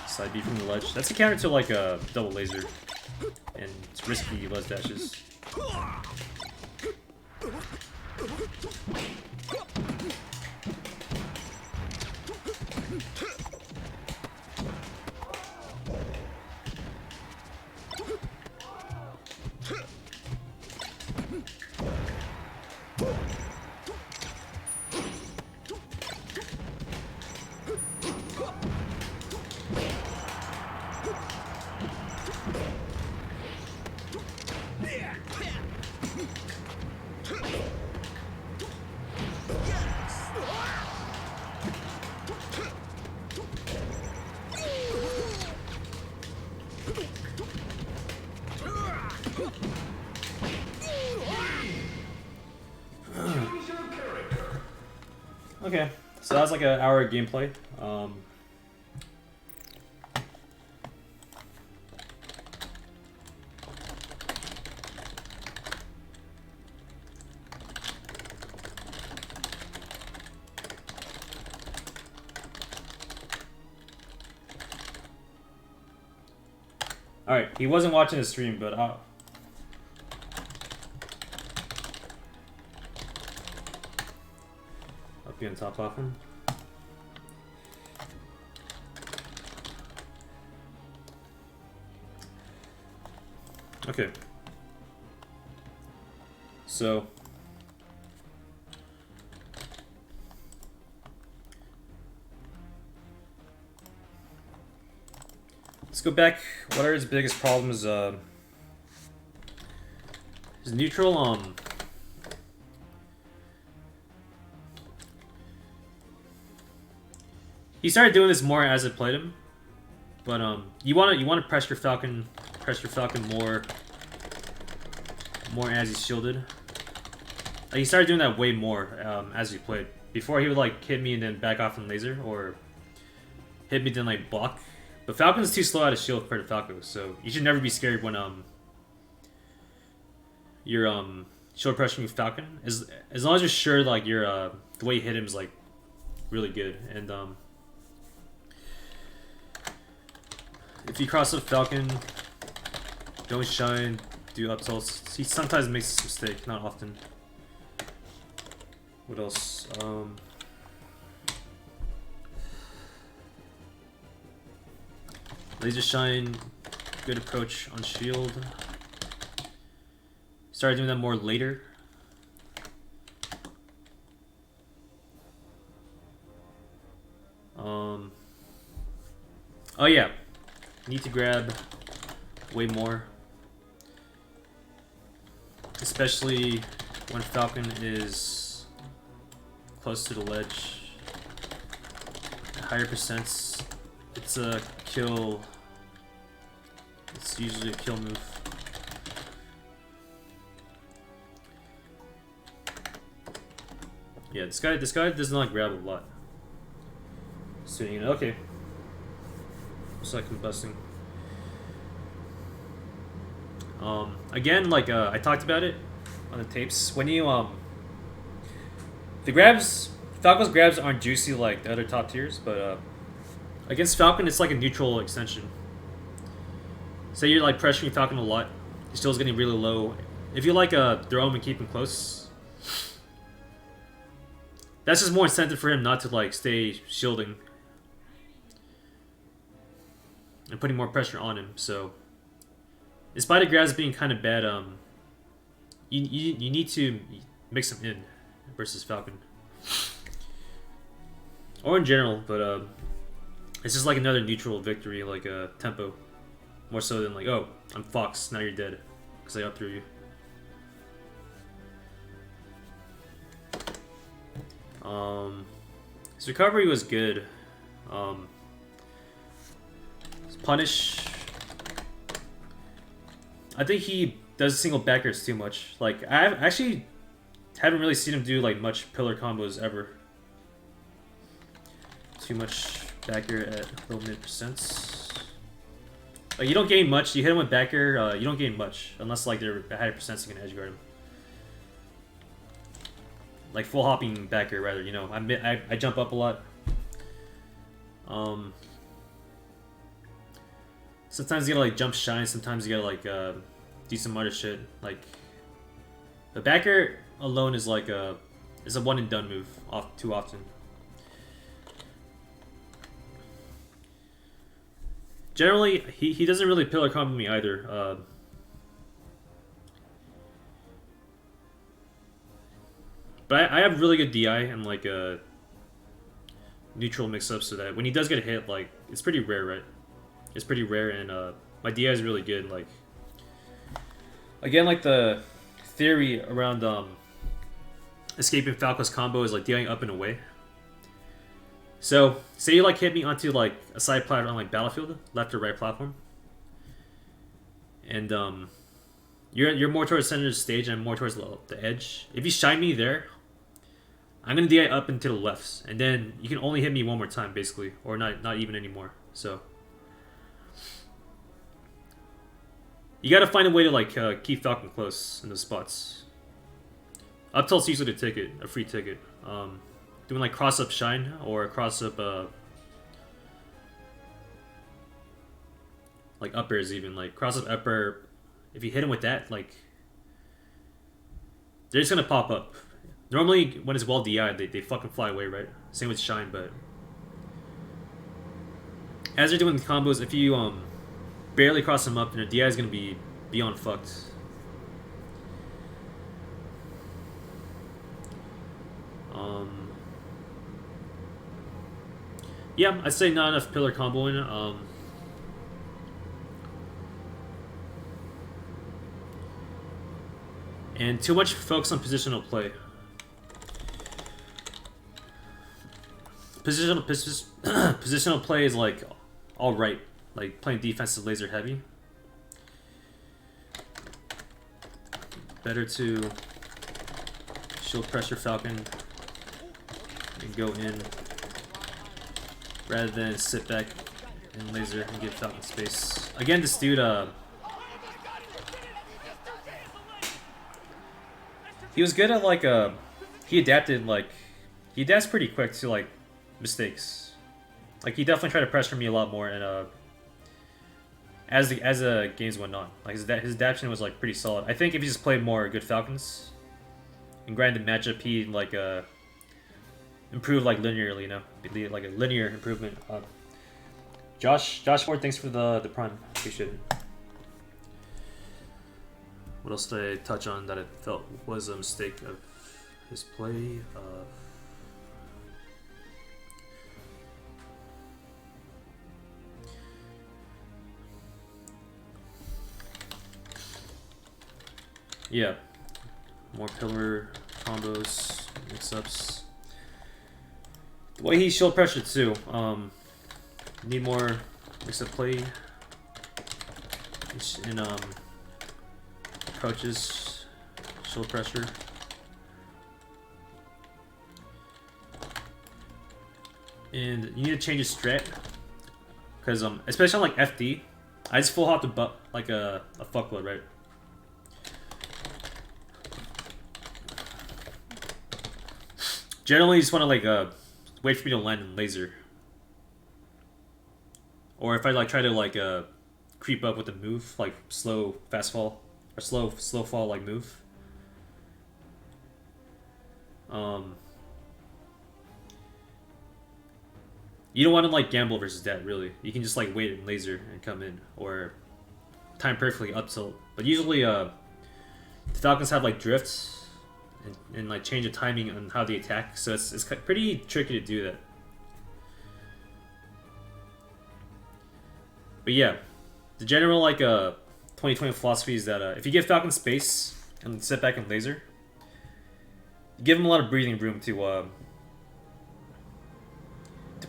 S2: Side B from the ledge. That's a counter to like a double laser and it's risky ledge dashes. Okay, so that was like an hour of gameplay. Alright, he wasn't watching the stream, but I'll be on top platform. Okay. So let's go back. What are his biggest problems? His neutral he started doing this more as I played him, but you want to pressure Falcon more as he's shielded. Like, he started doing that way more as he played. Before he would like hit me and then back off and laser, or hit me then like block. But Falcon's too slow out of shield compared to Falco, so you should never be scared when you're shield pressuring with Falcon. As long as you're sure like your the way you hit him is like really good, and if you cross up Falcon, don't shine, do up tilts. He sometimes makes this mistake, not often. What else? Laser shine, good approach on shield. Started doing that more later. Oh yeah. Need to grab way more, especially when Falcon is close to the ledge. At higher percents, it's a kill. It's usually a kill move. Yeah, this guy does not grab a lot. So you know, okay. It's like combusting. Again, like I talked about it on the tapes. When you the grabs, Falco's grabs aren't juicy like the other top tiers, but against Falcon, it's like a neutral extension. Say you're like pressuring Falcon a lot, he still's getting really low. If you like throw him and keep him close, that's just more incentive for him not to like stay shielding and putting more pressure on him. So, despite the grabs being kind of bad, you need to mix them in versus Falcon, or in general. But it's just like another neutral victory, like a tempo, more so than like, oh, I'm Fox, now you're dead because I up threw you. His recovery was good. His punish, I think he does single backers too much. Like I actually haven't really seen him do like much pillar combos ever. Too much backer at low mid percents. Like you don't gain much. You hit him with backer, you don't gain much unless like they're at higher percents you can edge guard him. Like full hopping backer rather, you know. I jump up a lot. Sometimes you gotta like jump shine. Sometimes you gotta like do some other shit. Like the backer alone is like is a one and done move too often. Generally, he doesn't really pillar combo me either. But I have really good DI and like a neutral mix-up, so that when he does get a hit, like it's pretty rare, right? It's pretty rare, and my DI is really good. Like again, like the theory around escaping Falco's combo is like DIing up and away. So say you like hit me onto like a side platform on like Battlefield, left or right platform, and you're more towards the center of the stage and I'm more towards the edge. If you shine me there, I'm gonna DI up and to the left, and then you can only hit me one more time, basically, or not even anymore. So you gotta find a way to like keep Falcon close in those spots. Up tilt's usually the ticket, a free ticket. Doing like cross up shine or cross up like up airs, even like cross up up air. If you hit him with that, like they're just gonna pop up. Normally, when it's well DI'd, they fucking fly away, right? Same with shine, but as they're doing the combos, if you barely cross them up, then their DI is gonna be beyond fucked. Yeah, I'd say not enough pillar comboing. And too much focus on positional play. Positional play is like all right, like playing defensive laser heavy. Better to shield pressure Falcon and go in rather than sit back and laser and give Falcon space. Again, this dude, he was good at like he adapts pretty quick to like mistakes. Like he definitely tried to pressure me a lot more, and as the games went on, like his adaptation was like pretty solid. I think if he just played more good Falcons and grinded matchup, he like improve like linearly, you know, like a linear improvement. Josh Ford, thanks for the prime, appreciate it. What else did I touch on that I felt was a mistake of his play? Yeah, more pillar combos, mix-ups. The way he shield pressured too. Need more mix-up play in approaches, shield pressure. And you need to change his strat, because especially on like FD, I just full hop the butt like a fuckload, right? Generally, you just want to like wait for me to land in laser, or if I like try to like creep up with a move, like slow fast fall or slow fall like move. You don't want to like gamble versus that really. You can just like wait in laser and come in, or time perfectly up tilt. But usually, the Falcons have like drifts and like change the timing on how they attack, so it's pretty tricky to do that. But yeah, the general like 2020 philosophy is that if you give Falcon space and sit back and laser, you give him a lot of breathing room to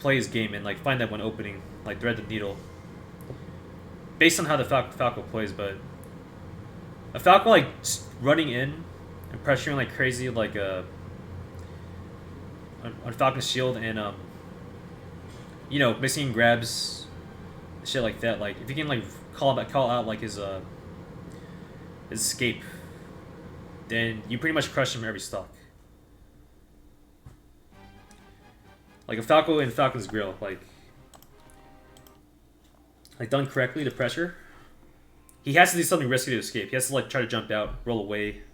S2: play his game and like find that one opening, like thread the needle, based on how the Falco plays. But a Falco like running in and pressuring like crazy, like on Falcon's shield and you know, missing grabs, shit like that. Like if you can like call out like his escape, then you pretty much crush him every stock. Like a Falco in Falcon's grill, like done correctly, the pressure. He has to do something risky to escape. He has to like try to jump out, roll away,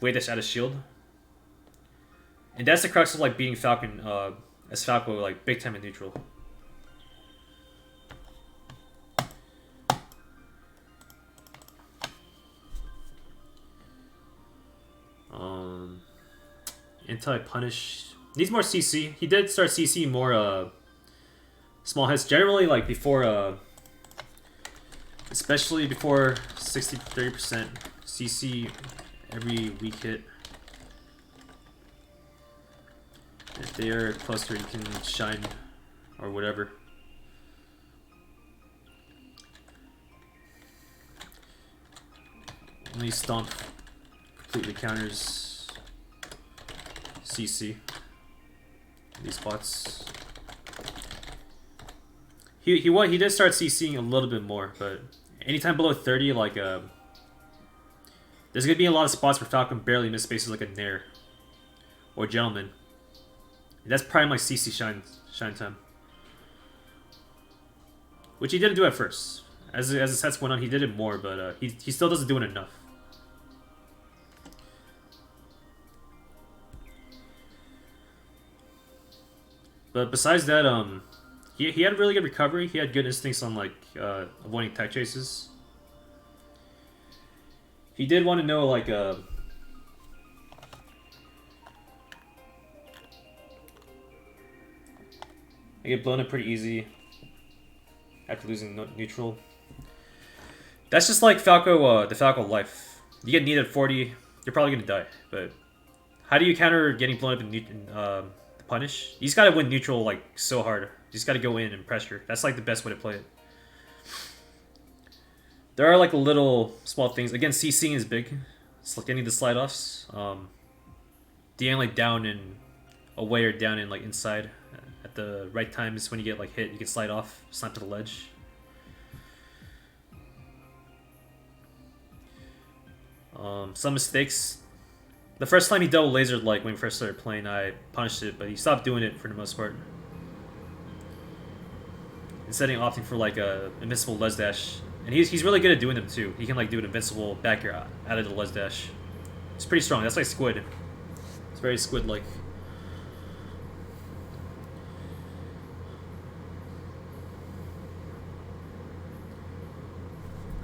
S2: way dash out of shield, and that's the crux of like beating Falcon as Falco like big time in neutral. Anti-punish needs more CC. He did start CC more small hits generally, like before especially before 30% CC every weak hit. If they are closer, you can shine or whatever. Only stomp completely counters CC these spots. He did start CCing a little bit more, but anytime below 30, like there's gonna be a lot of spots where Falcon barely miss spaces, like a Nair or Gentleman. That's prime like CC shine time, which he didn't do at first. As the sets went on, he did it more, but he still doesn't do it enough. But besides that, he had really good recovery. He had good instincts on like avoiding tech chases. He did want to know like I get blown up pretty easy after losing neutral. That's just like Falco, the Falco life. You get needed 40, you're probably gonna die. But how do you counter getting blown up in the punish? You just gotta win neutral like so hard. You just gotta go in and pressure. That's like the best way to play it. There are like little small things. Again, CCing is big. It's like getting the slide offs. DN like down and away or down and like inside at the right time is when you get like hit. You can slide off, slam to the ledge. Some mistakes. The first time he double lasered, like when we first started playing, I punished it, but he stopped doing it for the most part. Instead of opting for like a invincible les dash, and he's really good at doing them too. He can like do an invincible back air out of the les dash. It's pretty strong. That's like Squid. It's very Squid-like.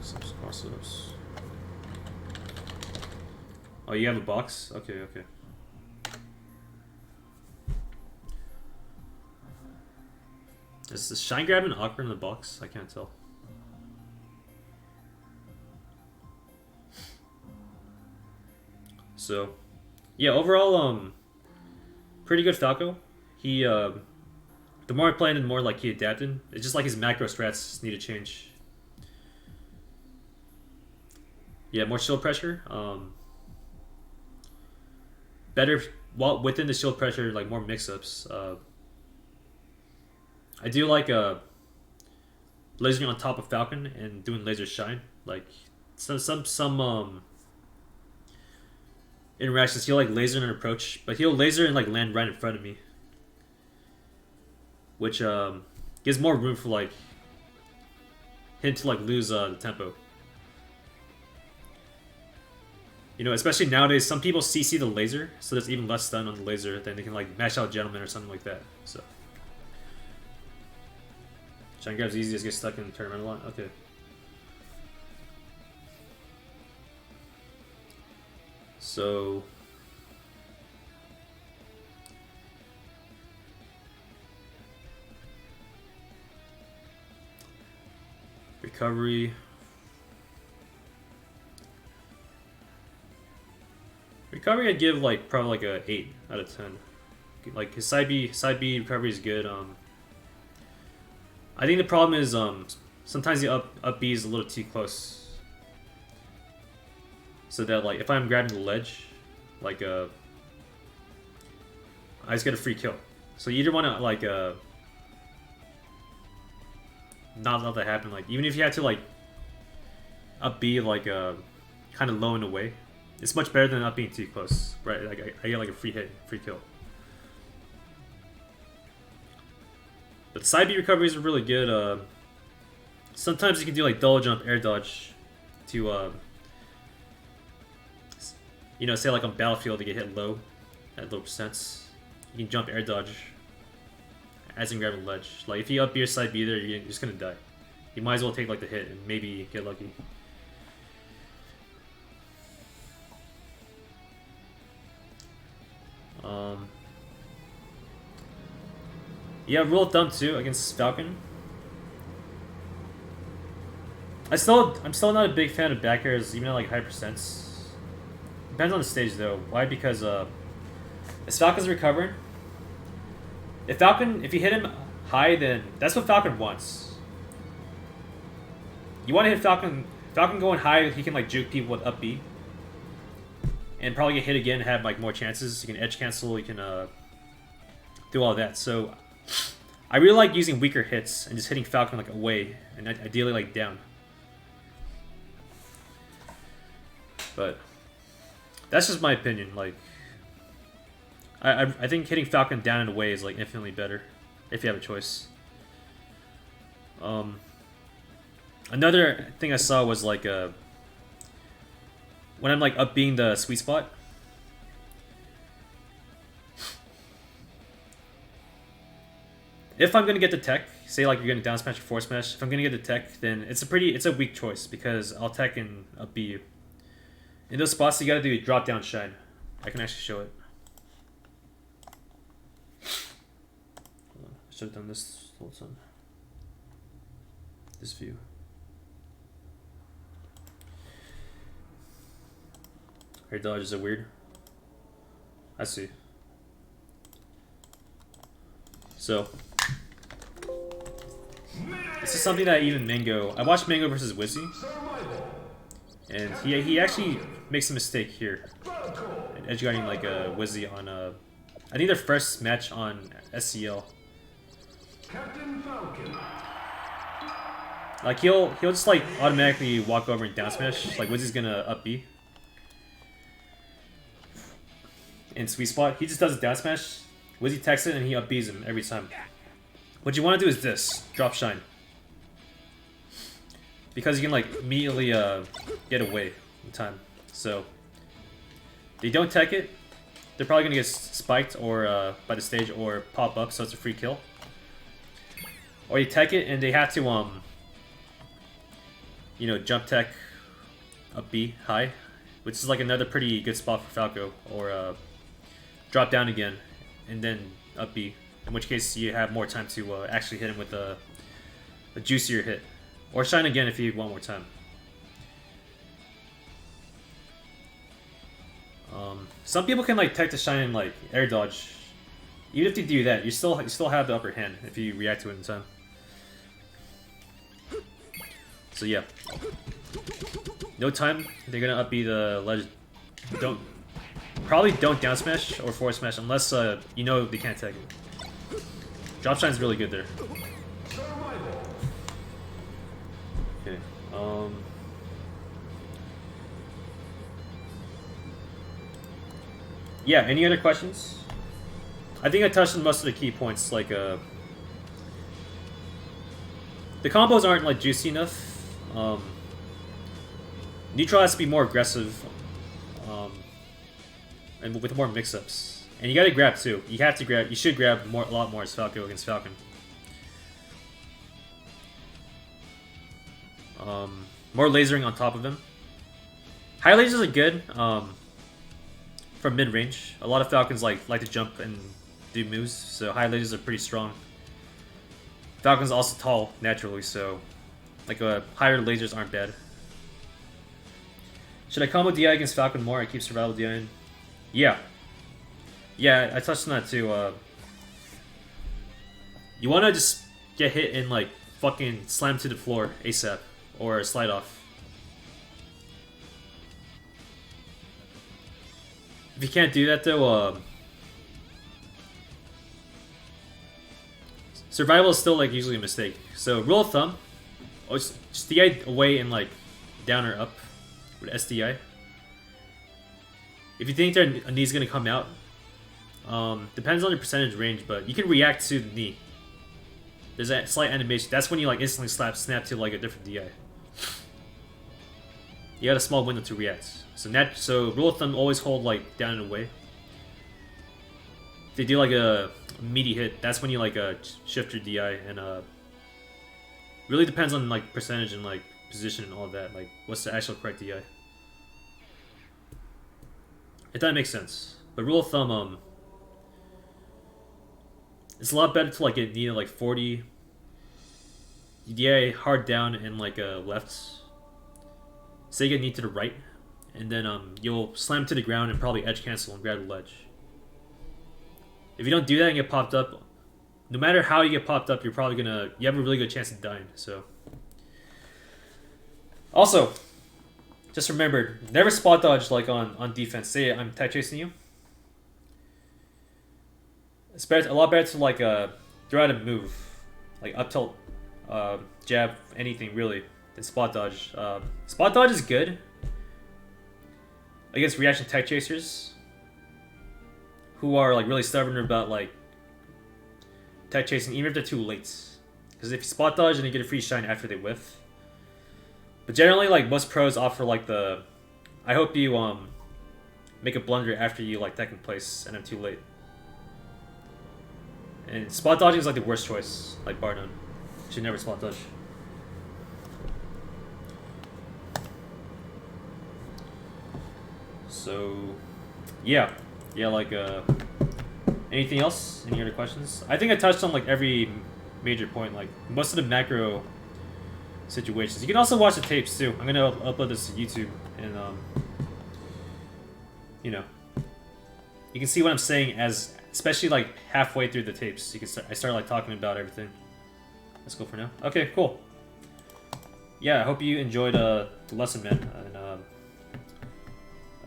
S2: Some cross-ups. Oh, you have a box? Okay, okay. Is the shine grab and awkward in the box? I can't tell. So, yeah, overall, pretty good Falco. He, the more I played, the more like he adapted. It's just like his macro strats need to change. Yeah, more shield pressure. Better within the shield pressure, like more mix-ups. I do like lasering on top of Falcon and doing laser shine. Like some interactions. He'll like laser and approach, but he'll laser and like land right in front of me, which gives more room for like him to like lose the tempo. You know, especially nowadays, some people CC the laser, so there's even less stun on the laser. Then they can like mash out Gentleman or something like that. So, shine grab's easy, just get stuck in the tournament a lot. Okay. So, recovery. Recovery, I'd give like probably like a 8 out of 10. Like his side B recovery is good. I think the problem is sometimes the up B is a little too close. So that like if I'm grabbing the ledge, like I just get a free kill. So you either want to like not let that happen. Like even if you had to like up B like kind of low in the way. It's much better than not being too close, right? Like I get like a free hit, free kill. But side B recoveries are really good. Sometimes you can do like double jump, air dodge, to you know, say like on battlefield to get hit low, at low percents. You can jump air dodge as in grabbing ledge. Like if you up B or side B there, you're just gonna die. You might as well take like the hit and maybe get lucky. Yeah, rule of thumb too against Falcon. I'm still not a big fan of back airs, even at like high percents. Depends on the stage though. Why? Because as Falcon's recovering, if you hit him high, then that's what Falcon wants. You want to hit Falcon. Falcon going high, he can like juke people with up B. And probably get hit again and have like more chances. You can edge cancel, you can do all that. So I really like using weaker hits and just hitting Falcon like away and ideally like down. But that's just my opinion. Like I think hitting Falcon down and away is like infinitely better if you have a choice. Another thing I saw was like when I'm like up being the sweet spot, if I'm gonna get the tech, say like you're gonna down smash or forward smash, if I'm gonna get the tech, then it's a weak choice because I'll tech and up B you. In those spots, you gotta do a drop down shine. I can actually show it. Hold on. I should have done this whole time. This view. Air dodge, is it weird? I see. So this is something that even Mango. I watched Mango versus Wizzy, and he actually makes a mistake here. Edge guarding like a Wizzy on I think their first match on SCL. Like he'll just like automatically walk over and down smash. Like Wizzy's gonna up B. In sweet spot, he just does a down smash. Wizzy techs it and he up B's him every time. What you want to do is this: drop shine, because you can like immediately get away in time. So they don't tech it, they're probably gonna get spiked or by the stage or pop up, so it's a free kill. Or you tech it and they have to you know, jump tech up B high, which is like another pretty good spot for Falco, or drop down again and then up B, in which case you have more time to actually hit him with a juicier hit, or shine again if you want more time. Some people can like tech to shine and like air dodge. Even if you do that, you still have the upper hand if you react to it in time. So yeah, no time. They're gonna up B the ledge. Probably don't down smash or forward smash unless you know they can't tech it. Drop shine's really good there. Okay. Yeah, any other questions? I think I touched on most of the key points, like, the combos aren't, like, juicy enough. Neutral has to be more aggressive, and with more mix-ups. And you gotta grab, too. You have to grab, you should grab a lot more as Falco against Falcon. More lasering on top of him. High lasers are good, from mid-range. A lot of Falcons like to jump and do moves, so high lasers are pretty strong. Falcon's also tall naturally, so like higher lasers aren't bad. Should I combo DI against Falcon more? I keep survival DI in. Yeah. Yeah, I touched on that too. You wanna just get hit and like fucking slam to the floor ASAP or slide off. If you can't do that though, survival is still like usually a mistake. So rule of thumb, just DI away and like down or up with SDI. If you think their knee's gonna come out, depends on the percentage range, but you can react to the knee. There's a slight animation. That's when you like instantly snap to like a different DI. You got a small window to react. So rule of thumb, always hold like down and away. If they do like a meaty hit, that's when you like shift your DI, and really depends on like percentage and like position and all of that. Like what's the actual correct DI? If that makes sense. But rule of thumb, it's a lot better to like get knee like 40. DI hard down and like left. Say you get knee to the right, and then you'll slam to the ground and probably edge cancel and grab the ledge. If you don't do that and get popped up, no matter how you get popped up, you have a really good chance of dying. So, also, just remember, never spot dodge like on defense. Say I'm tech chasing you. It's better, a lot better to like throw out a move, like up tilt, jab, anything really, than spot dodge. Spot dodge is good against reaction tech chasers who are like really stubborn about like tech chasing, even if they're too late. Because if you spot dodge and you get a free shine after they whiff. But generally, like most pros offer like the, I hope you make a blunder after you like tech in place and I'm too late. And spot dodging is like the worst choice, like bar none. You should never spot dodge. So, yeah, like anything else? Any other questions? I think I touched on like every major point, like most of the macro situations. You can also watch the tapes too. I'm gonna upload this to YouTube, and you know, you can see what I'm saying as, especially like halfway through the tapes. You can I start like talking about everything. Let's go for now. Okay, cool. Yeah, I hope you enjoyed the lesson, man.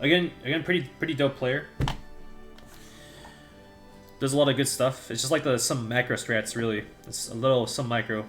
S2: And again, pretty dope player. Does a lot of good stuff. It's just like some macro strats, really. It's some micro.